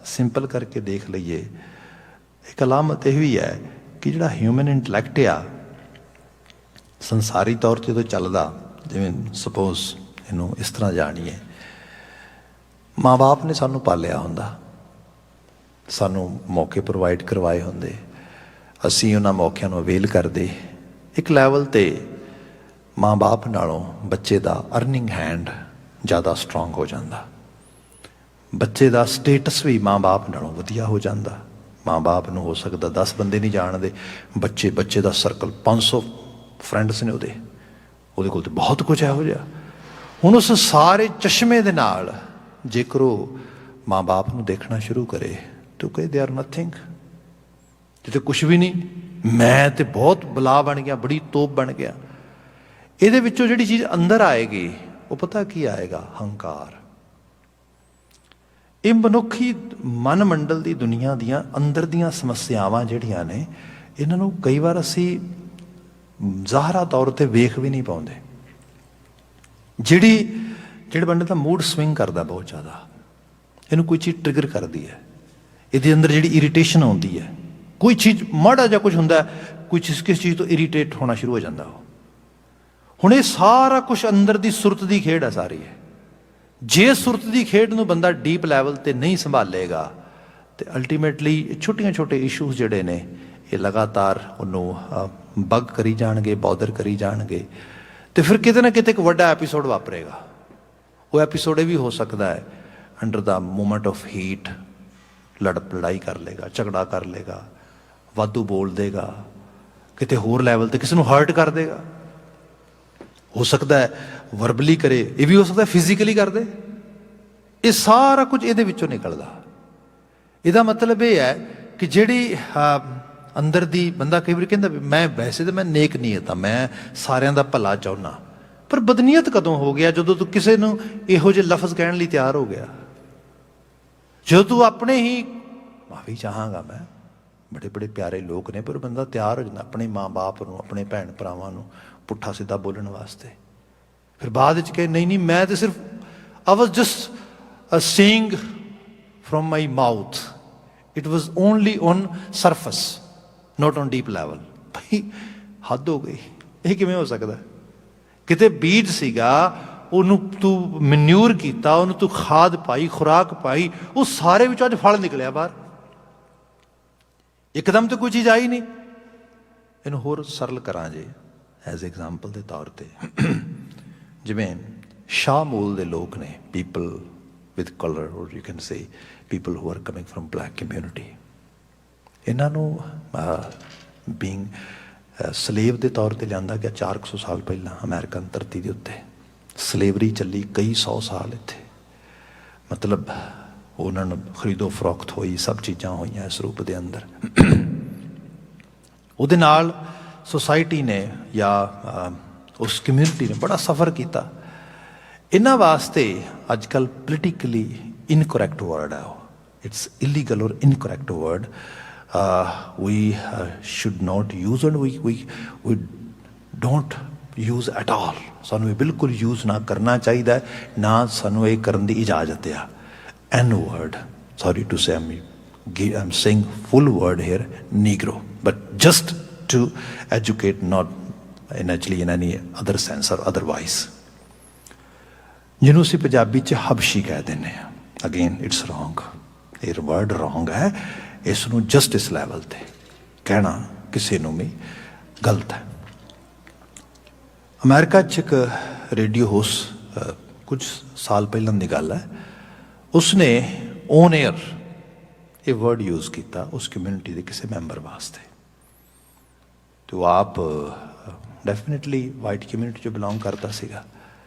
ਸਿੰਪਲ ਕਰਕੇ ਦੇਖ ਲਈਏ, ਇੱਕ ਅਲਾਮਤ ਇਹ ਵੀ ਹੈ ਕਿ ਜਿਹੜਾ ਹਿਊਮਨ ਇੰਟਲੈਕਟ ਆ, ਸੰਸਾਰੀ ਤੌਰ 'ਤੇ ਜਦੋਂ ਚੱਲਦਾ, ਜਿਵੇਂ ਸਪੋਜ਼ ਇਹਨੂੰ ਇਸ ਤਰ੍ਹਾਂ ਜਾਣੀਏ, ਮਾਂ ਬਾਪ ਨੇ ਸਾਨੂੰ ਪਾਲਿਆ ਹੁੰਦਾ, ਸਾਨੂੰ ਮੌਕੇ ਪ੍ਰੋਵਾਈਡ ਕਰਵਾਏ ਹੁੰਦੇ, ਅਸੀਂ ਉਹਨਾਂ ਮੌਕਿਆਂ ਨੂੰ ਅਵੇਲ ਕਰਦੇ। ਇੱਕ ਲੈਵਲ 'ਤੇ ਮਾਂ ਬਾਪ ਨਾਲੋਂ ਬੱਚੇ ਦਾ ਅਰਨਿੰਗ ਹੈਂਡ ਜ਼ਿਆਦਾ ਸਟਰੋਂਗ ਹੋ ਜਾਂਦਾ, ਬੱਚੇ ਦਾ ਸਟੇਟਸ ਵੀ ਮਾਂ ਬਾਪ ਨਾਲੋਂ ਵਧੀਆ ਹੋ ਜਾਂਦਾ। ਮਾਂ ਬਾਪ ਨੂੰ ਹੋ ਸਕਦਾ 10 ਬੰਦੇ ਨਹੀਂ ਜਾਣਦੇ, ਬੱਚੇ ਦਾ ਸਰਕਲ 500 ਫਰੈਂਡਸ ਨੇ ਉਹਦੇ ਕੋਲ ਤਾਂ ਬਹੁਤ ਕੁਝ ਇਹੋ ਜਿਹਾ। ਹੁਣ ਉਸ ਸਾਰੇ ਚਸ਼ਮੇ ਦੇ ਨਾਲ ਜੇਕਰ ਉਹ ਮਾਂ ਬਾਪ ਨੂੰ ਦੇਖਣਾ ਸ਼ੁਰੂ ਕਰੇ ਤਾਂ ਕਹੇ ਦੇ ਆਰ ਨਥਿੰਗ, ਜਿੱਥੇ ਕੁਛ ਵੀ ਨਹੀਂ, ਮੈਂ ਤੇ ਬਹੁਤ ਬਲਾ ਬਣ ਗਿਆ, ਬੜੀ ਤੋਪ ਬਣ ਗਿਆ। ਇਹਦੇ ਵਿੱਚੋਂ ਜਿਹੜੀ ਚੀਜ਼ ਅੰਦਰ ਆਏਗੀ, ਉਹ ਪਤਾ ਕੀ ਆਏਗਾ? ਹੰਕਾਰ। ਇਹ ਮਨੁੱਖੀ ਮਨ ਮੰਡਲ ਦੀ ਦੁਨੀਆ ਦੀਆਂ ਅੰਦਰ ਦੀਆਂ ਸਮੱਸਿਆਵਾਂ ਜਿਹੜੀਆਂ ਨੇ, ਇਹਨਾਂ ਨੂੰ ਕਈ ਵਾਰ ਅਸੀਂ ਜ਼ਾਹਰਾ ਤੌਰ 'ਤੇ ਵੇਖ ਵੀ ਨਹੀਂ ਪਾਉਂਦੇ। ਜਿਹੜੇ ਬੰਦੇ ਦਾ ਮੂਡ ਸਵਿੰਗ ਕਰਦਾ ਬਹੁਤ ਜ਼ਿਆਦਾ, ਇਹਨੂੰ ਕੋਈ ਚੀਜ਼ ਟ੍ਰਿਗਰ ਕਰਦੀ ਹੈ, ਇਹਦੇ ਅੰਦਰ ਜਿਹੜੀ ਇਰੀਟੇਸ਼ਨ ਆਉਂਦੀ ਹੈ, ਕੋਈ ਚੀਜ਼ ਮਾੜਾ ਜਿਹਾ ਕੁਝ ਹੁੰਦਾ, ਕੋਈ ਚੀਜ਼ ਕਿਸ ਚੀਜ਼ ਤੋਂ ਇਰੀਟੇਟ ਹੋਣਾ ਸ਼ੁਰੂ ਹੋ ਜਾਂਦਾ ਉਹ। ਹੁਣ ਇਹ ਸਾਰਾ ਕੁਝ ਅੰਦਰ ਦੀ ਸੁਰਤ ਦੀ ਖੇਡ ਹੈ ਸਾਰੀ ਹੈ। ਜੇ ਸੁਰਤ ਦੀ ਖੇਡ ਨੂੰ ਬੰਦਾ ਡੀਪ ਲੈਵਲ 'ਤੇ ਨਹੀਂ ਸੰਭਾਲੇਗਾ ਤੇ ਅਲਟੀਮੇਟਲੀ ਛੋਟੇ ਇਸ਼ੂਜ਼ ਜਿਹੜੇ ਨੇ, ਇਹ ਲਗਾਤਾਰ ਉਹਨੂੰ ਬਗ ਕਰੀ ਜਾਣਗੇ, ਬੌਦਰ ਕਰੀ ਜਾਣਗੇ, ਤੇ ਫਿਰ ਕਿਤੇ ਨਾ ਕਿਤੇ ਇੱਕ ਵੱਡਾ ਐਪੀਸੋਡ ਵਾਪਰੇਗਾ। ਉਹ ਐਪੀਸੋਡ ਇਹ ਵੀ ਹੋ ਸਕਦਾ ਹੈ under the moment of heat, ਲੜਾਈ ਕਰ ਲੇਗਾ, ਝਗੜਾ ਕਰ ਲੇਗਾ, ਵਾਧੂ ਬੋਲ ਦੇਗਾ, ਕਿਤੇ ਹੋਰ ਲੈਵਲ 'ਤੇ ਕਿਸੇ ਨੂੰ ਹਰਟ ਕਰ ਦੇਗਾ। ਹੋ ਸਕਦਾ ਹੈ ਵਰਬਲੀ ਕਰੇ, ਇਹ ਵੀ ਹੋ ਸਕਦਾ ਫਿਜ਼ੀਕਲੀ ਕਰ ਦੇ। ਇਹ ਸਾਰਾ ਕੁਝ ਇਹਦੇ ਵਿੱਚੋਂ ਨਿਕਲਦਾ। ਇਹਦਾ ਮਤਲਬ ਇਹ ਹੈ ਕਿ ਜਿਹੜੀ ਅੰਦਰ ਦੀ ਬੰਦਾ ਕਈ ਵਾਰੀ ਕਹਿੰਦਾ ਮੈਂ ਵੈਸੇ ਤਾਂ ਮੈਂ ਨੇਕ ਨੀਅਤ ਆ, ਮੈਂ ਸਾਰਿਆਂ ਦਾ ਭਲਾ ਚਾਹੁੰਦਾ, ਪਰ ਬਦਨੀਅਤ ਕਦੋਂ ਹੋ ਗਿਆ? ਜਦੋਂ ਤੂੰ ਕਿਸੇ ਨੂੰ ਇਹੋ ਜਿਹੇ ਲਫ਼ਜ਼ ਕਹਿਣ ਲਈ ਤਿਆਰ ਹੋ ਗਿਆ, ਜਦੋਂ ਤੂੰ ਆਪਣੇ ਹੀ ਮਾਫੀ ਚਾਹਾਂਗਾ, बड़े बड़े प्यारे लोग ने, पर बंदा तैयार हो जाता अपने माँ बाप नूं, अपने भैन भरावां नूं पुट्ठा सीधा बोलण वास्ते। फिर बाद च कहे नहीं नहीं मैं तो सिर्फ I was just seeing from my mouth, it was only on surface not on deep level. भाई हद हो गई, ये किवें हो सकदा? किते बीज सीगा, ਉਹਨੂੰ ਤੂੰ ਮਨਿਊਰ ਕੀਤਾ, ਉਹਨੂੰ ਤੂੰ ਖਾਦ ਪਾਈ, ਖੁਰਾਕ ਪਾਈ, ਉਹ ਸਾਰੇ ਵਿੱਚੋਂ ਅੱਜ ਫਲ ਨਿਕਲਿਆ ਬਾਹਰ। ਇੱਕਦਮ ਤਾਂ ਕੋਈ ਚੀਜ਼ ਆਈ ਨਹੀਂ। ਇਹਨੂੰ ਹੋਰ ਸਰਲ ਕਰਾਂ ਜੇ ਐਜ਼ ਐਗਜ਼ਾਮਪਲ ਦੇ ਤੌਰ 'ਤੇ, ਜਿਵੇਂ ਸ਼ਾਹਮੂਲ ਦੇ ਲੋਕ ਨੇ, ਪੀਪਲ ਵਿਦ ਕਲਰ, ਔਰ you can say people who are coming firm black community, ਇਹਨਾਂ ਨੂੰ ਬੀਇੰਗ ਸਲੇਵ ਦੇ ਤੌਰ 'ਤੇ ਲਿਆਂਦਾ ਗਿਆ 400 ਸਾਲ ਪਹਿਲਾਂ ਅਮਰੀਕਨ ਧਰਤੀ ਦੇ ਉੱਤੇ। ਸਲੇਵਰੀ ਚੱਲੀ ਕਈ 100 ਸਾਲ ਇੱਥੇ, ਮਤਲਬ ਉਹਨਾਂ ਨੂੰ ਖਰੀਦੋ ਫਰੋਖਤ ਹੋਈ, ਸਭ ਚੀਜ਼ਾਂ ਹੋਈਆਂ ਇਸ ਰੂਪ ਦੇ ਅੰਦਰ। ਉਹਦੇ ਨਾਲ ਸੋਸਾਇਟੀ ਨੇ ਜਾਂ ਉਸ ਕਮਿਊਨਿਟੀ ਨੇ ਬੜਾ ਸਫਰ ਕੀਤਾ। ਇਹਨਾਂ ਵਾਸਤੇ ਅੱਜ ਕੱਲ੍ਹ ਪੋਲੀਟੀਕਲੀ ਇਨਕਰੈਕਟ ਵਰਡ ਹੈ ਉਹ, it's illegal or incorrect word. we should not use and we don't use at all। ਸਾਨੂੰ ਇਹ ਬਿਲਕੁਲ ਯੂਜ਼ ਨਾ ਕਰਨਾ ਚਾਹੀਦਾ, ਨਾ ਸਾਨੂੰ ਇਹ ਕਰਨ ਦੀ ਇਜਾਜ਼ਤ ਆ। ਐਨ word, sorry to say I'm saying full word here, negro, but just to educate, not actually in any other sense or otherwise। ਜਿਹਨੂੰ ਅਸੀਂ ਪੰਜਾਬੀ 'ਚ ਹਬਸ਼ੀ ਕਹਿ ਦਿੰਦੇ ਹਾਂ, ਅਗੇਨ ਇਟਸ ਰੋਂਗ, ਇਹ ਵਰਡ ਰੋਂਗ ਹੈ। ਇਸ ਨੂੰ ਜਸਟਿਸ ਲੈਵਲ 'ਤੇ ਕਹਿਣਾ ਕਿਸੇ ਨੂੰ ਵੀ ਗਲਤ ਹੈ। ਅਮਰੀਕਾ 'ਚ ਇੱਕ ਰੇਡੀਓ ਹੋਸਟ ਕੁਝ ਸਾਲ ਪਹਿਲਾਂ ਦੀ ਗੱਲ ਹੈ, ਉਸਨੇ ਔਨ ਏਅਰ ਇਹ ਵਰਡ ਯੂਜ਼ ਕੀਤਾ ਉਸ ਕਮਿਊਨਿਟੀ ਦੇ ਕਿਸੇ ਮੈਂਬਰ ਵਾਸਤੇ। ਤੇ ਉਹ ਆਪ ਡੈਫੀਨੇਟਲੀ ਵਾਈਟ ਕਮਿਊਨਿਟੀ 'ਚ ਬਿਲੋਂਗ ਕਰਦਾ ਸੀਗਾ।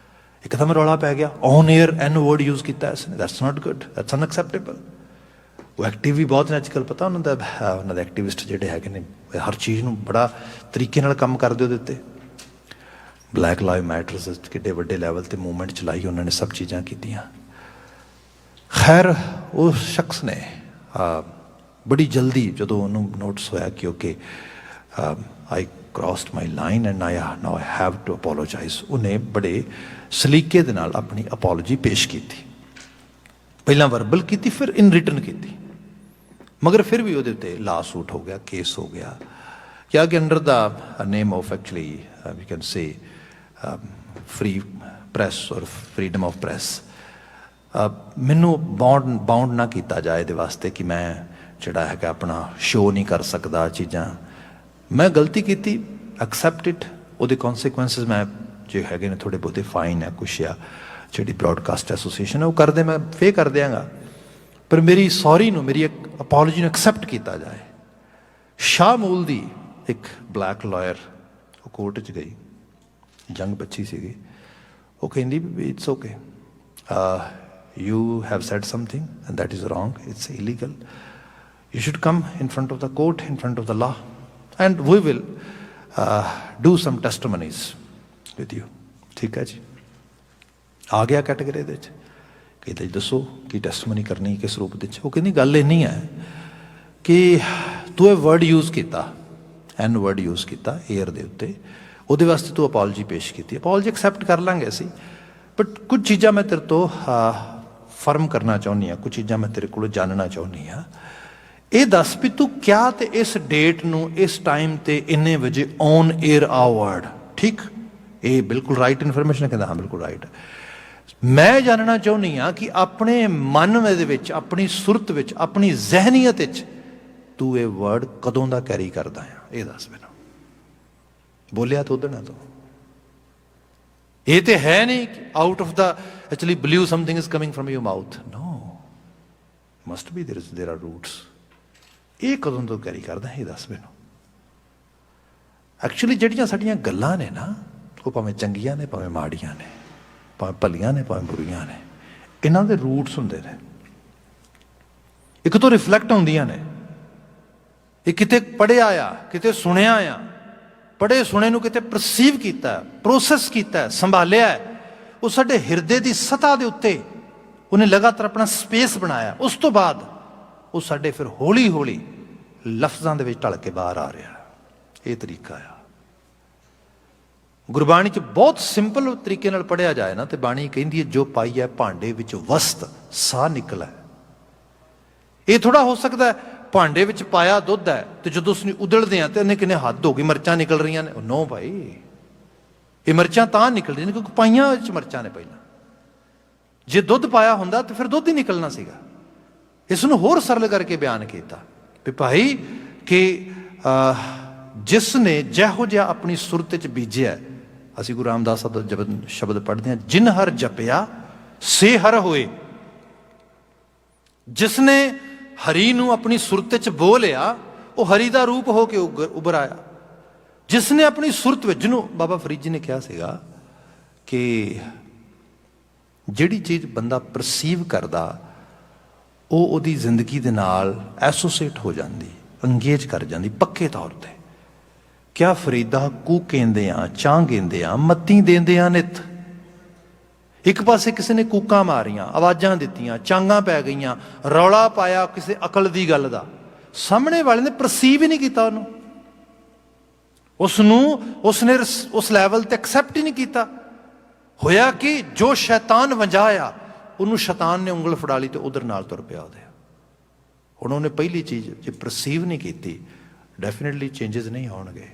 ਇੱਕਦਮ ਰੌਲਾ ਪੈ ਗਿਆ, on air N word use ਕੀਤਾ ਇਸਨੇ, that's not good, that's unacceptable. ਉਹ ਐਕਟਿਵ ਵੀ ਬਹੁਤ ਨੇ ਅੱਜ ਕੱਲ੍ਹ, ਪਤਾ ਉਹਨਾਂ ਦੇ ਐਕਟਿਵਿਸਟ ਜਿਹੜੇ ਹੈਗੇ ਨੇ ਹਰ ਚੀਜ਼ ਨੂੰ ਬੜਾ ਤਰੀਕੇ ਨਾਲ ਕੰਮ ਕਰਦੇ ਉਹਦੇ ਉੱਤੇ। ਬਲੈਕ ਲਾਈਵ ਮੈਟਰਸ ਕਿੱਡੇ ਵੱਡੇ ਲੈਵਲ 'ਤੇ ਮੂਵਮੈਂਟ ਚਲਾਈ ਉਹਨਾਂ ਨੇ, ਸਭ ਚੀਜ਼ਾਂ ਕੀਤੀਆਂ। ਖੈਰ ਉਸ ਸ਼ਖਸ ਨੇ ਬੜੀ ਜਲਦੀ ਜਦੋਂ ਉਹਨੂੰ ਨੋਟਿਸ ਹੋਇਆ ਕਿ okay I crossed my line and now I have to apologise, ਉਹਨੇ ਬੜੇ ਸਲੀਕੇ ਦੇ ਨਾਲ ਆਪਣੀ ਅਪੋਲੋਜੀ ਪੇਸ਼ ਕੀਤੀ। ਪਹਿਲਾਂ ਵਰਬਲ ਕੀਤੀ, ਫਿਰ ਇਨ ਰਿਟਨ ਕੀਤੀ, ਮਗਰ ਫਿਰ ਵੀ ਉਹਦੇ ਉੱਤੇ ਲਾ ਸੂਟ ਹੋ ਗਿਆ, ਕੇਸ ਹੋ ਗਿਆ। ਕਿਹਾ ਕਿ under the name of actually we can say free press or freedom of press, ਮੈਨੂੰ ਬਾਉਂਡ ਨਾ ਕੀਤਾ ਜਾਏ ਇਹਦੇ ਵਾਸਤੇ ਕਿ ਮੈਂ ਜਿਹੜਾ ਹੈਗਾ ਆਪਣਾ ਸ਼ੋਅ ਨਹੀਂ ਕਰ ਸਕਦਾ ਚੀਜ਼ਾਂ। ਮੈਂ ਗਲਤੀ ਕੀਤੀ, ਐਕਸੈਪਟ ਇਟ, ਉਹਦੇ ਕੌਨਸੀਕੁਐਂਸਿਸ ਮੈਂ ਜੇ ਹੈਗੇ ਨੇ ਥੋੜ੍ਹੇ ਬਹੁਤੇ ਫਾਈਨ ਹੈ ਕੁਛ, ਆ ਜਿਹੜੀ ਬਰੋਡਕਾਸਟ ਐਸੋਸੀਏਸ਼ਨ ਹੈ ਉਹ ਕਰਦੇ, ਮੈਂ ਫੇ ਕਰ ਦਿਆਂਗਾ, ਪਰ ਮੇਰੀ ਸੌਰੀ ਨੂੰ, ਮੇਰੀ ਇੱਕ ਅਪੋਲੋਜੀ ਨੂੰ ਐਕਸੈਪਟ ਕੀਤਾ ਜਾਏ। ਸ਼ਾਹਮੂਲ ਦੀ ਇੱਕ ਬਲੈਕ ਲਾਇਰ ਉਹ ਕੋਰਟ 'ਚ ਗਈ, ਜੰਗ ਬੱਚੀ ਸੀਗੀ, ਉਹ ਕਹਿੰਦੀ ਵੀ it's okay, you have said something and that is wrong, it's illegal, you should come in front of the court, in front of the law, and we will do some testimonies with you. ਠੀਕ ਹੈ ਜੀ, ਆ ਗਿਆ category ਦੇ ਵਿੱਚ। ਕਹਿੰਦਾ ਜੀ ਦੱਸੋ ਕੀ ਟੈਸਟਮਨੀ ਕਰਨੀ, ਕਿਸ ਰੂਪ ਦੇ ਵਿੱਚ? ਉਹ ਕਹਿੰਦੀ ਗੱਲ ਇੰਨੀ ਹੈ ਕਿ ਤੂੰ ਇਹ ਵਰਡ ਯੂਜ਼ ਕੀਤਾ, ਐਨ ਵਰਡ ਯੂਜ਼ ਕੀਤਾ ਏਅਰ ਦੇ ਉੱਤੇ, ਉਹਦੇ ਵਾਸਤੇ ਤੂੰ ਅਪੋਲੋਜੀ ਪੇਸ਼ ਕੀਤੀ, ਅਪੋਲੋਜੀ ਐਕਸੈਪਟ ਕਰ ਲਾਂਗੇ ਅਸੀਂ, ਬਟ ਕੁਝ ਚੀਜ਼ਾਂ ਮੈਂ ਤੇਰੇ ਤੋਂ ਫਰਮ ਕਰਨਾ ਚਾਹੁੰਦੀ ਹਾਂ, ਕੁਝ ਚੀਜ਼ਾਂ ਮੈਂ ਤੇਰੇ ਕੋਲੋਂ ਜਾਣਨਾ ਚਾਹੁੰਦੀ ਹਾਂ। ਇਹ ਦੱਸ ਵੀ ਤੂੰ ਕਿਆ ਤੇ ਇਸ ਡੇਟ ਨੂੰ ਇਸ ਟਾਈਮ 'ਤੇ ਇੰਨੇ ਵਜੇ ਔਨ ਏਅਰ ਆ ਵਰਡ, ਠੀਕ, ਇਹ ਬਿਲਕੁਲ ਰਾਈਟ ਇਨਫੋਰਮੇਸ਼ਨ ਹੈ? ਕਹਿੰਦਾ ਹਾਂ ਬਿਲਕੁਲ ਰਾਈਟ। ਮੈਂ ਜਾਣਨਾ ਚਾਹੁੰਦੀ ਹਾਂ ਕਿ ਆਪਣੇ ਮਨ ਦੇ ਵਿੱਚ, ਆਪਣੀ ਸੁਰਤ ਵਿੱਚ, ਆਪਣੀ ਜ਼ਹਿਨੀਅਤ ਵਿੱਚ ਤੂੰ ਇਹ ਵਰਡ ਕਦੋਂ ਦਾ ਕੈਰੀ ਕਰਦਾ ਆ, ਇਹ ਦੱਸ ਮੈਨੂੰ। ਬੋਲਿਆ ਤਾਂ ਉਹਦੇ ਨਾਲ ਤੋਂ, ਇਹ ਤੇ ਹੈ ਨਹੀਂ out of the actually believe something is coming from your mouth, no, must be there are roots. ਇਹ ਕਦੋਂ ਤੋਂ ਕੈਰੀ ਕਰਦਾ, ਇਹ ਦੱਸ ਮੈਨੂੰ। ਐਕਚੁਅਲੀ ਜਿਹੜੀਆਂ ਸਾਡੀਆਂ ਗੱਲਾਂ ਨੇ ਨਾ, ਉਹ ਭਾਵੇਂ ਚੰਗੀਆਂ ਨੇ ਭਾਵੇਂ ਮਾੜੀਆਂ ਨੇ, ਭਾਵੇਂ ਭਲੀਆਂ ਨੇ ਭਾਵੇਂ ਬੁਰੀਆਂ ਨੇ, ਇਹਨਾਂ ਦੇ ਰੂਟਸ ਹੁੰਦੇ ਨੇ, ਇੱਕ ਤੋਂ ਰਿਫਲੈਕਟ ਹੁੰਦੀਆਂ ਨੇ। ਇਹ ਕਿਤੇ ਪੜ੍ਹਿਆ ਆ, ਕਿਤੇ ਸੁਣਿਆ ਆ, ਪੜ੍ਹੇ ਸੁਣੇ ਨੂੰ ਕਿਤੇ ਪਰਸੀਵ ਕੀਤਾ, ਪ੍ਰੋਸੈਸ ਕੀਤਾ, ਸੰਭਾਲਿਆ, ਉਹ ਸਾਡੇ ਹਿਰਦੇ ਦੀ ਸਤ੍ਹਾ ਦੇ ਉੱਤੇ ਉਹਨੇ ਲਗਾਤਾਰ ਆਪਣਾ ਸਪੇਸ ਬਣਾਇਆ। ਉਸ ਤੋਂ ਬਾਅਦ ਉਹ ਸਾਡੇ ਫਿਰ ਹੌਲੀ ਹੌਲੀ ਲਫ਼ਜ਼ਾਂ ਦੇ ਵਿੱਚ ਢਲ ਕੇ ਬਾਹਰ ਆ ਰਿਹਾ। ਇਹ ਤਰੀਕਾ ਆ। ਗੁਰਬਾਣੀ 'ਚ ਬਹੁਤ ਸਿੰਪਲ ਤਰੀਕੇ ਨਾਲ ਪੜ੍ਹਿਆ ਜਾਏ ਨਾ ਤੇ ਬਾਣੀ ਕਹਿੰਦੀ ਹੈ ਜੋ ਪਾਈ ਹੈ ਭਾਂਡੇ ਵਿੱਚ ਵਸਤ ਸਾਹ ਨਿਕਲੈ। ਇਹ ਥੋੜਾ ਹੋ ਸਕਦਾ ਭਾਂਡੇ ਵਿੱਚ ਪਾਇਆ ਦੁੱਧ ਹੈ ਤੇ ਜਦੋਂ ਉਸਨੂੰ ਉਦਲਦੇ ਆ ਤੇ ਉਹਨੇ ਕਿੰਨੇ ਹੱਦ ਹੋ ਗਈ, ਮਿਰਚਾਂ ਨਿਕਲ ਰਹੀਆਂ ਨੇ। ਨੋ ਭਾਈ, ਇਹ ਮਿਰਚਾਂ ਤਾਂ ਨਿਕਲਦੀਆਂ ਨੇ ਕਿਉਂਕਿ ਪਾਈਆਂ ਵਿੱਚ ਮਿਰਚਾਂ ਨੇ ਪਹਿਲਾਂ। ਜੇ ਦੁੱਧ ਪਾਇਆ ਹੁੰਦਾ ਤਾਂ ਫਿਰ ਦੁੱਧ ਹੀ ਨਿਕਲਣਾ ਸੀਗਾ। ਇਸ ਨੂੰ ਹੋਰ ਸਰਲ ਕਰਕੇ ਬਿਆਨ ਕੀਤਾ ਵੀ ਭਾਈ ਕਿ ਜਿਸ ਨੇ ਜਿਹੋ ਜਿਹਾ ਆਪਣੀ ਸੁਰਤ 'ਚ ਬੀਜਿਆ, ਅਸੀਂ ਗੁਰੂ ਰਾਮਦਾਸ ਦਾ ਸ਼ਬਦ ਪੜ੍ਹਦੇ ਹਾਂ, ਜਿਨ ਹਰ ਜਪਿਆ ਸੇ ਹਰ ਹੋਏ। ਜਿਸ ਨੇ ਹਰੀ ਨੂੰ ਆਪਣੀ ਸੁਰਤ 'ਚ ਬੋ ਲਿਆ, ਉਹ ਹਰੀ ਦਾ ਰੂਪ ਹੋ ਕੇ ਉੱਭਰ ਆਇਆ। ਜਿਸ ਨੇ ਆਪਣੀ ਸੁਰਤ ਵਿੱਚ, ਜਿਹਨੂੰ ਬਾਬਾ ਫਰੀਦ ਜੀ ਨੇ ਕਿਹਾ ਸੀਗਾ ਕਿ ਜਿਹੜੀ ਚੀਜ਼ ਬੰਦਾ ਪਰਸੀਵ ਕਰਦਾ ਉਹ ਉਹਦੀ ਜ਼ਿੰਦਗੀ ਦੇ ਨਾਲ ਐਸੋਸੀਏਟ ਹੋ ਜਾਂਦੀ, ਅੰਗੇਜ ਕਰ ਜਾਂਦੀ ਪੱਕੇ ਤੌਰ ਤੇ। ਕਿਆ ਫਰੀਦਾ ਕੂ ਕਹਿੰਦੇ ਆ, ਚਾਂ ਕਹਿੰਦੇ ਆ, ਮੱਤੀ ਦਿੰਦੇ ਆ ਨਿਤ। ਇੱਕ ਪਾਸੇ ਕਿਸੇ ਨੇ ਕੂਕਾਂ ਮਾਰੀਆਂ, ਆਵਾਜ਼ਾਂ ਦਿੱਤੀਆਂ, ਚਾਂਗਾਂ ਪੈ ਗਈਆਂ, ਰੌਲਾ ਪਾਇਆ ਕਿਸੇ ਅਕਲ ਦੀ ਗੱਲ ਦਾ, ਸਾਹਮਣੇ ਵਾਲੇ ਨੇ ਪਰਸੀਵ ਹੀ ਨਹੀਂ ਕੀਤਾ ਉਹਨੂੰ, ਉਸਨੇ ਉਸ ਲੈਵਲ ਤੇ ਐਕਸੈਪਟ ਹੀ ਨਹੀਂ ਕੀਤਾ। ਹੋਇਆ ਕਿ ਜੋ ਸ਼ੈਤਾਨ ਵੰਜਾਇਆ ਉਹਨੂੰ ਸ਼ੈਤਾਨ ਨੇ ਉਂਗਲ ਫੜਾ ਲਈ ਤੇ ਉਧਰ ਨਾਲ ਤੁਰ ਪਿਆ ਉਹਦੇ। ਹੁਣ ਉਹਨੇ ਪਹਿਲੀ ਚੀਜ਼ ਜੇ ਪਰਸੀਵ ਨਹੀਂ ਕੀਤੀ, ਡੈਫੀਨੇਟਲੀ ਚੇਂਜਸ ਨਹੀਂ ਆਉਣਗੇ।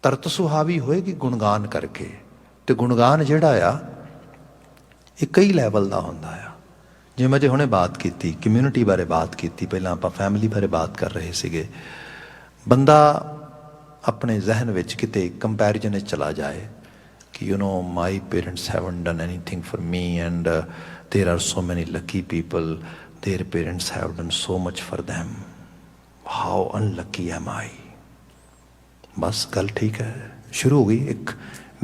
ਤਰਤ ਸੁਹਾਵੀ ਹੋਏਗੀ ਗੁਣਗਾਨ ਕਰਕੇ। ਤੇ ਗੁਣਗਾਨ ਜਿਹੜਾ ਆ ਇਹ ਕਈ ਲੈਵਲ ਦਾ ਹੁੰਦਾ ਆ। ਜਿਵੇਂ ਜੇ ਹੁਣੇ ਬਾਤ ਕੀਤੀ ਕਮਿਊਨਿਟੀ ਬਾਰੇ ਬਾਤ ਕੀਤੀ, ਪਹਿਲਾਂ ਆਪਾਂ ਫੈਮਿਲੀ ਬਾਰੇ ਬਾਤ ਕਰ ਰਹੇ ਸੀਗੇ। ਬੰਦਾ ਆਪਣੇ ਜ਼ਿਹਨ ਵਿੱਚ ਕਿਤੇ ਕੰਪੈਰੀਜ਼ਨ ਵਿੱਚ ਚਲਾ ਜਾਏ ਕਿ you know my parents haven't done anything for me and there are so many lucky people, their parents have done so much for them, how unlucky am I. ਬਸ ਗੱਲ ਠੀਕ ਹੈ, ਸ਼ੁਰੂ ਹੋ ਗਈ, ਇੱਕ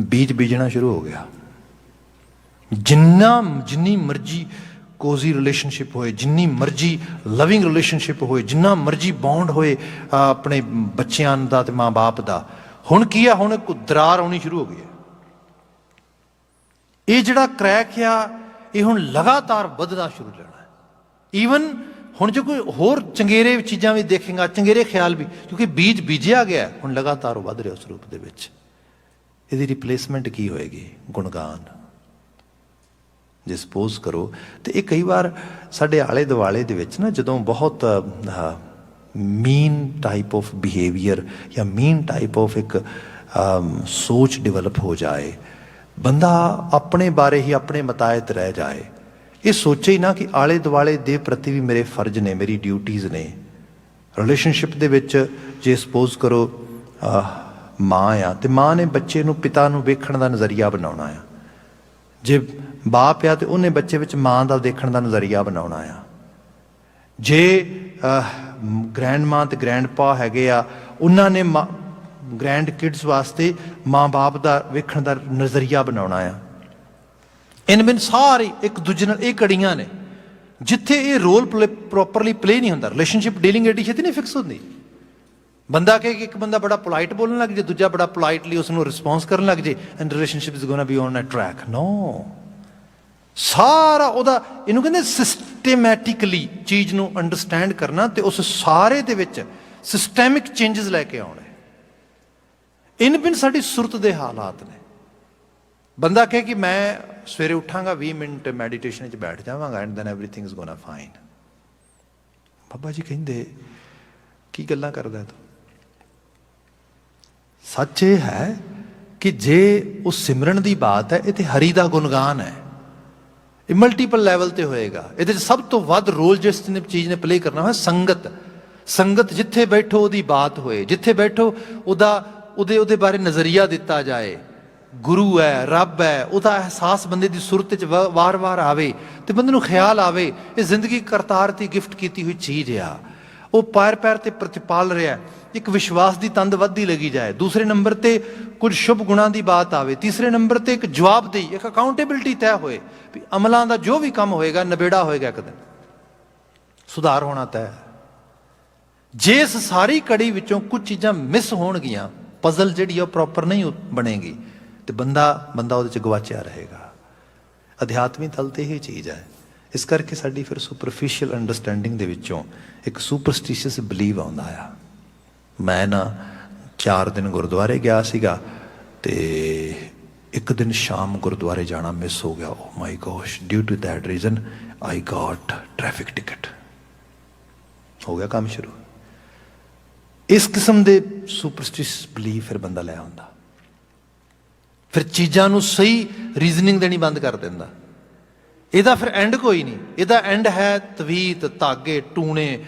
ਬੀਜ ਬੀਜਣਾ ਸ਼ੁਰੂ ਹੋ ਗਿਆ। ਜਿੰਨੀ ਮਰਜ਼ੀ ਕੋਜ਼ੀ ਰਿਲੇਸ਼ਨਸ਼ਿਪ ਹੋਏ, ਜਿੰਨੀ ਮਰਜ਼ੀ ਲਵਿੰਗ ਰਿਲੇਸ਼ਨਸ਼ਿਪ ਹੋਏ, ਜਿੰਨਾ ਮਰਜ਼ੀ ਬੌਂਡ ਹੋਏ ਆਪਣੇ ਬੱਚਿਆਂ ਦਾ ਤੇ ਮਾਂ ਬਾਪ ਦਾ, ਹੁਣ ਕੀ ਆ, ਹੁਣ ਇੱਕ ਦਰਾਰ ਆਉਣੀ ਸ਼ੁਰੂ ਹੋ ਗਈ ਹੈ। ਇਹ ਜਿਹੜਾ ਕ੍ਰੈਕ ਆ ਇਹ ਹੁਣ ਲਗਾਤਾਰ ਵੱਧਦਾ ਸ਼ੁਰੂ ਹੋਣਾ ਹੈ। ਈਵਨ ਹੁਣ ਜੇ ਕੋਈ ਹੋਰ ਚੰਗੇਰੇ ਚੀਜ਼ਾਂ ਵੀ ਦੇਖੇਗਾ, ਚੰਗੇਰੇ ਖਿਆਲ ਵੀ, ਕਿਉਂਕਿ ਬੀਜ ਬੀਜਿਆ ਗਿਆ, ਹੁਣ ਲਗਾਤਾਰ ਉਹ ਵੱਧ ਰਿਹਾ ਉਸ ਰੂਪ ਦੇ ਵਿੱਚ। ਇਹਦੀ ਰਿਪਲੇਸਮੈਂਟ ਕੀ ਹੋਏਗੀ? ਗੁਣਗਾਨ। ਜੇ ਸਪੋਜ਼ ਕਰੋ ਤੇ ਇਹ ਕਈ ਵਾਰ ਸਾਡੇ ਆਲੇ ਦੁਆਲੇ ਦੇ ਵਿੱਚ ਨਾ ਜਦੋਂ ਬਹੁਤ ਮੀਨ ਟਾਈਪ ਆਫ ਬਿਹੇਵੀਅਰ ਜਾਂ ਮੀਨ ਟਾਈਪ ਆਫ ਇੱਕ ਸੋਚ ਡਿਵੈਲਪ ਹੋ ਜਾਏ, ਬੰਦਾ ਆਪਣੇ ਬਾਰੇ ਹੀ ਆਪਣੇ ਮਤਾਇਤ ਰਹਿ ਜਾਏ, ਇਹ ਸੋਚੇ ਹੀ ਨਾ ਕਿ ਆਲੇ ਦੁਆਲੇ ਦੇ ਪ੍ਰਤੀ ਵੀ ਮੇਰੇ ਫਰਜ਼ ਨੇ, ਮੇਰੀ ਡਿਊਟੀਜ਼ ਨੇ। ਰਿਲੇਸ਼ਨਸ਼ਿਪ ਦੇ ਵਿੱਚ ਜੇ ਸਪੋਜ਼ ਕਰੋ ਮਾਂ ਆ ਤੇ ਮਾਂ ਨੇ ਬੱਚੇ ਨੂੰ, ਪਿਤਾ ਨੂੰ ਵੇਖਣ ਦਾ ਨਜ਼ਰੀਆ ਬਣਾਉਣਾ ਆ। ਜੇ ਬਾਪ ਆ ਤੇ ਉਹਨੇ ਬੱਚੇ ਵਿੱਚ ਮਾਂ ਦਾ ਦੇਖਣ ਦਾ ਨਜ਼ਰੀਆ ਬਣਾਉਣਾ ਆ। ਜੇ ਗ੍ਰੈਂਡ ਮਾਂ ਤੇ ਗ੍ਰੈਂਡ ਪਾ ਹੈਗੇ ਆ, ਉਹਨਾਂ ਨੇ ਗ੍ਰੈਂਡ ਕਿਡਸ ਵਾਸਤੇ ਮਾਂ ਬਾਪ ਦਾ ਵੇਖਣ ਦਾ ਨਜ਼ਰੀਆ ਬਣਾਉਣਾ ਆ। ਇਨ ਬਿਨ ਸਾਰੇ ਇੱਕ ਦੂਜੇ ਨਾਲ ਇਹ ਕੜੀਆਂ ਨੇ ਜਿੱਥੇ ਇਹ ਰੋਲ ਪ੍ਰੋਪਰਲੀ ਪਲੇ ਨਹੀਂ ਹੁੰਦਾ। ਰਿਲੇਸ਼ਨਸ਼ਿਪ ਡੀਲਿੰਗ ਐਡੀ ਛੇਤੀ ਨਹੀਂ ਫਿਕਸ ਹੁੰਦੀ। ਬੰਦਾ ਕਹੇ ਕਿ ਇੱਕ ਬੰਦਾ ਬੜਾ ਪੋਲਾਈਟ ਬੋਲਣ ਲੱਗ ਜੇ, ਦੂਜਾ ਬੜਾ ਪੋਲਾਈਟਲੀ ਉਸ ਨੂੰ ਰਿਸਪੌਂਸ ਕਰਨ ਲੱਗ ਜੇ, and relationship is gonna be on a track. No, ਸਾਰਾ ਉਹਦਾ, ਇਹਨੂੰ ਕਹਿੰਦੇ ਸਿਸਟੇਮੈਟਿਕਲੀ ਚੀਜ਼ ਨੂੰ ਅੰਡਰਸਟੈਂਡ ਕਰਨਾ ਤੇ ਉਸ ਸਾਰੇ ਦੇ ਵਿੱਚ ਸਿਸਟੈਮਿਕ ਚੇਂਜਸ ਲੈ ਕੇ ਆਉਣੇ। ਇਨ ਬਿਨ ਸਾਡੀ ਸੁਰਤ ਦੇ ਹਾਲਾਤ ਨੇ। ਬੰਦਾ ਕਹੇ ਕਿ ਮੈਂ ਸਵੇਰੇ ਉੱਠਾਂਗਾ 20 ਮਿੰਟ ਮੈਡੀਟੇਸ਼ਨ 'ਚ ਬੈਠ ਜਾਵਾਂਗਾ and then everything is gonna fine. ਬਾਬਾ ਜੀ ਕਹਿੰਦੇ ਕੀ ਗੱਲਾਂ ਕਰਦਾ ਤੂੰ? ਸੱਚ ਇਹ ਹੈ ਕਿ ਜੇ ਉਹ ਸਿਮਰਨ ਦੀ ਬਾਤ ਹੈ, ਇਹ ਤੇ ਹਰੀ ਦਾ ਗੁਣਗਾਨ ਹੈ। ਇਹ ਮਲਟੀਪਲ ਲੈਵਲ ਤੇ ਹੋਏਗਾ। ਇਹਦੇ 'ਚ ਸਭ ਤੋਂ ਵੱਧ ਰੋਲ ਜਿਸ ਚੀਜ਼ ਨੇ ਪਲੇ ਕਰਨਾ ਹੈ ਸੰਗਤ। ਸੰਗਤ ਜਿੱਥੇ ਬੈਠੋ ਉਹਦੀ ਬਾਤ ਹੋਏ, ਜਿੱਥੇ ਬੈਠੋ ਉਹਦੇ ਬਾਰੇ ਨਜ਼ਰੀਆ ਦਿੱਤਾ ਜਾਏ। ਗੁਰੂ ਹੈ, ਰੱਬ ਹੈ, ਉਹਦਾ ਅਹਿਸਾਸ ਬੰਦੇ ਦੀ ਸੁਰਤ 'ਚ ਵਾਰ-ਵਾਰ ਆਵੇ ਤੇ ਬੰਦੇ ਨੂੰ ਖਿਆਲ ਆਵੇ ਇਹ ਜ਼ਿੰਦਗੀ ਕਰਤਾਰ ਦੀ ਗਿਫਟ ਕੀਤੀ ਹੋਈ ਚੀਜ਼ ਆ। ਉਹ ਪੈਰ ਤੇ ਪ੍ਰਤੀਪਾਲ ਰਿਹਾ। ਇੱਕ ਵਿਸ਼ਵਾਸ ਦੀ ਤੰਦ ਵੱਧਦੀ ਲੱਗੀ ਜਾਏ। ਦੂਸਰੇ ਨੰਬਰ ਤੇ ਕੁਝ ਸ਼ੁਭ ਗੁਣਾਂ ਦੀ ਬਾਤ ਆਵੇ। ਤੀਸਰੇ ਨੰਬਰ ਤੇ ਇੱਕ ਜਵਾਬਦੇਹੀ, ਇੱਕ ਅਕਾਊਂਟੇਬਿਲਿਟੀ ਤੈਅ ਹੋਏ ਵੀ ਅਮਲਾਂ ਦਾ ਜੋ ਵੀ ਕੰਮ ਹੋਏਗਾ ਨਬੇੜਾ ਹੋਏਗਾ, ਇੱਕ ਦਿਨ ਸੁਧਾਰ ਹੋਣਾ ਤੈਅ। ਜੇ ਇਸ ਸਾਰੀ ਕੜੀ ਵਿੱਚੋਂ ਕੁਝ ਚੀਜ਼ਾਂ ਮਿਸ ਹੋਣਗੀਆਂ, ਪਜ਼ਲ ਜਿਹੜੀ ਉਹ ਪ੍ਰੋਪਰ ਨਹੀਂ ਬਣੇਗੀ ਤੇ ਬੰਦਾ ਉਹਦੇ 'ਚ ਗਵਾਚਿਆ ਰਹੇਗਾ। ਅਧਿਆਤਮੀ ਤਲ ਤੇ ਇਹ ਚੀਜ਼ ਹੈ ਇਸ ਕਰਕੇ ਸਾਡੀ ਫਿਰ ਸੁਪਰਫਿਸ਼ੀਅਲ ਅੰਡਰਸਟੈਂਡਿੰਗ ਦੇ ਵਿੱਚੋਂ ਇੱਕ ਸੁਪਰਸਟੀਸ਼ੀਅਸ ਬਿਲੀਵ ਆਉਂਦਾ ਆ। ਮੈਂ ਨਾ 4 ਦਿਨ ਗੁਰਦੁਆਰੇ ਗਿਆ ਸੀਗਾ ਤੇ ਇੱਕ ਦਿਨ ਸ਼ਾਮ ਗੁਰਦੁਆਰੇ ਜਾਣਾ ਮਿਸ ਹੋ ਗਿਆ। Oh my gosh, due to that reason I got traffic ticket. ਹੋ ਗਿਆ ਕੰਮ ਸ਼ੁਰੂ। ਇਸ ਕਿਸਮ ਦੇ ਸੁਪਰਸਟੀਸ਼ੀਅਸ ਬਿਲੀਵ ਫਿਰ ਬੰਦਾ ਲੈ ਆਉਂਦਾ, ਫਿਰ ਚੀਜ਼ਾਂ ਨੂੰ ਸਹੀ ਰੀਜ਼ਨਿੰਗ ਦੇਣੀ ਬੰਦ ਕਰ ਦਿੰਦਾ। ਇਹਦਾ ਫਿਰ ਐਂਡ ਕੋਈ ਨਹੀਂ। ਇਹਦਾ ਐਂਡ ਹੈ ਤਵੀਤ, ਧਾਗੇ, ਟੂਣੇ,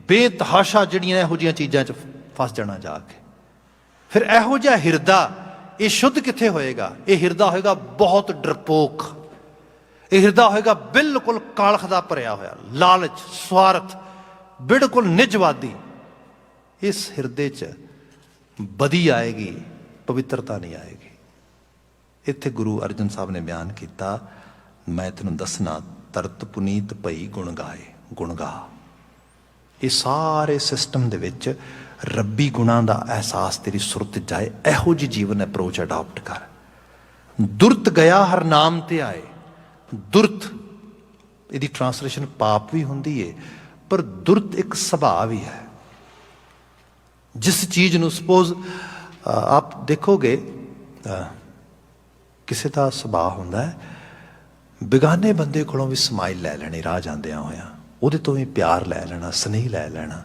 ਬੇਤਹਾਸ਼ਾ ਜਿਹੜੀਆਂ ਇਹੋ ਜਿਹੀਆਂ ਚੀਜ਼ਾਂ 'ਚ ਫਸ ਜਾਣਾ ਜਾ ਕੇ। ਫਿਰ ਇਹੋ ਜਿਹਾ ਹਿਰਦਾ ਇਹ ਸ਼ੁੱਧ ਕਿੱਥੇ ਹੋਏਗਾ? ਇਹ ਹਿਰਦਾ ਹੋਏਗਾ ਬਹੁਤ ਡਰਪੋਕ। ਇਹ ਹਿਰਦਾ ਹੋਏਗਾ ਬਿਲਕੁਲ ਕਾਲਖ ਦਾ ਭਰਿਆ ਹੋਇਆ, ਲਾਲਚ, ਸਵਾਰਥ, ਬਿਲਕੁਲ ਨਿਜਵਾਦੀ। ਇਸ ਹਿਰਦੇ 'ਚ ਬਦੀ ਆਏਗੀ, ਪਵਿੱਤਰਤਾ ਨਹੀਂ ਆਏਗੀ। ਇੱਥੇ ਗੁਰੂ ਅਰਜਨ ਸਾਹਿਬ ਨੇ ਬਿਆਨ ਕੀਤਾ, ਮੈਂ ਤੈਨੂੰ ਦੱਸਣਾ, ਤਰਤ ਪੁਨੀਤ ਭਈ ਗੁਣ ਗਾਏ, ਗੁਣ ਗਾ। ਇਹ ਸਾਰੇ ਸਿਸਟਮ ਦੇ ਵਿੱਚ ਰੱਬੀ ਗੁਣਾਂ ਦਾ ਅਹਿਸਾਸ ਤੇਰੀ ਸੁਰਤ ਜਾਏ, ਇਹੋ ਜਿਹੀ ਜੀਵਨ ਅਪਰੋਚ ਅਡਾਪਟ ਕਰ। ਦੁਰਤ ਗਿਆ ਹਰ ਨਾਮ ਤੇ ਆਏ। ਦੁਰਤ ਇਹਦੀ ਟ੍ਰਾਂਸਲੇਸ਼ਨ ਪਾਪ ਵੀ ਹੁੰਦੀ ਹੈ, ਪਰ ਦੁਰਤ ਇੱਕ ਸੁਭਾਅ ਵੀ ਹੈ। ਜਿਸ ਚੀਜ਼ ਨੂੰ ਸਪੋਜ਼ ਆਪ ਦੇਖੋਗੇ, ਕਿਸੇ ਦਾ ਸੁਭਾਅ ਹੁੰਦਾ ਹੈ ਬੇਗਾਨੇ ਬੰਦੇ ਕੋਲੋਂ ਵੀ ਸਮਾਈਲ ਲੈ ਲੈਣੀ ਰਾਹ ਜਾਂਦਿਆਂ ਹੋਇਆਂ, ਉਹਦੇ ਤੋਂ ਵੀ ਪਿਆਰ ਲੈ ਲੈਣਾ, ਸਨੇਹ ਲੈ ਲੈਣਾ।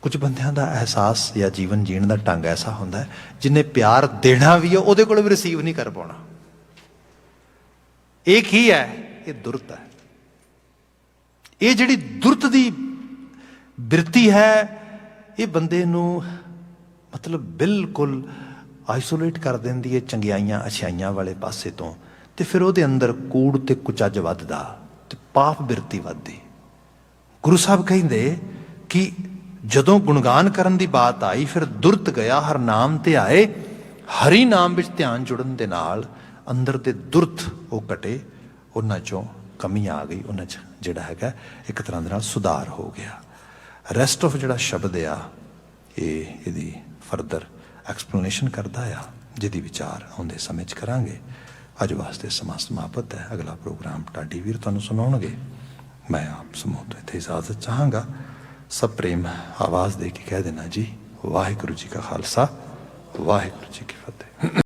ਕੁਝ ਬੰਦਿਆਂ ਦਾ ਅਹਿਸਾਸ ਜਾਂ ਜੀਵਨ ਜੀਣ ਦਾ ਢੰਗ ਐਸਾ ਹੁੰਦਾ ਹੈ, ਜਿਹਨੇ ਪਿਆਰ ਦੇਣਾ ਵੀ ਹੈ ਉਹਦੇ ਕੋਲੋਂ ਵੀ ਰਿਸੀਵ ਨਹੀਂ ਕਰ ਪਾਉਣਾ। ਇਹ ਕੀ ਹੈ? ਇਹ ਦੁਰਤ ਹੈ। ਇਹ ਜਿਹੜੀ ਦੁਰਤ ਦੀ ਬਿਰਤੀ ਹੈ, ਇਹ ਬੰਦੇ ਨੂੰ ਮਤਲਬ ਬਿਲਕੁਲ ਆਈਸੋਲੇਟ ਕਰ ਦਿੰਦੀ ਹੈ ਚੰਗਿਆਈਆਂ ਅਛਾਈਆਂ ਵਾਲੇ ਪਾਸੇ ਤੋਂ। ਤੇ ਫਿਰ ਉਹਦੇ ਅੰਦਰ ਕੂੜ ਤੇ ਕੁਚੱਜ ਵੱਧਦਾ ਤੇ ਪਾਪ ਬਿਰਤੀ ਵੱਧਦੀ। ਗੁਰੂ ਸਾਹਿਬ ਕਹਿੰਦੇ ਕਿ ਜਦੋਂ ਗੁਣਗਾਨ ਕਰਨ ਦੀ ਬਾਤ ਆਈ, ਫਿਰ ਦੁਰਤ ਗਿਆ ਹਰ ਨਾਮ ਤੇ ਆਏ। ਹਰੀ ਨਾਮ ਵਿੱਚ ਧਿਆਨ ਜੁੜਨ ਦੇ ਨਾਲ ਅੰਦਰ ਦੇ ਦੁਰਤ ਉਹ ਘਟੇ, ਉਹਨਾਂ ਚੋਂ ਕਮੀ ਆ ਗਈ, ਉਹਨਾਂ 'ਚ ਜਿਹੜਾ ਹੈਗਾ ਇੱਕ ਤਰ੍ਹਾਂ ਦੇ ਨਾਲ ਸੁਧਾਰ ਹੋ ਗਿਆ। ਰੈਸਟ ਆਫ ਜਿਹੜਾ ਸ਼ਬਦ ਆ ਇਹ ਇਹਦੀ ਫਰਦਰ ਐਕਸਪਲੇਨੇਸ਼ਨ ਕਰਦਾ ਆ, ਜਿਹਦੀ ਵਿਚਾਰ ਆਉਂਦੇ ਸਮੇਂ 'ਚ ਕਰਾਂਗੇ। ਅੱਜ ਵਾਸਤੇ ਸਮਾਂ ਸਮਾਪਤ ਹੈ। ਅਗਲਾ ਪ੍ਰੋਗਰਾਮ ਢਾਡੀ ਵੀਰ ਤੁਹਾਨੂੰ ਸੁਣਾਉਣਗੇ। ਮੈਂ ਆਪ ਸਮੂਹ ਤੋਂ ਇੱਥੇ ਇਜਾਜ਼ਤ ਚਾਹਾਂਗਾ। ਸਭ ਪ੍ਰੇਮ ਆਵਾਜ਼ ਦੇ ਕੇ ਕਹਿ ਦੇਣਾ ਜੀ, ਵਾਹਿਗੁਰੂ ਜੀ ਕਾ ਖਾਲਸਾ, ਵਾਹਿਗੁਰੂ ਜੀ ਕੀ ਫਤਿਹ।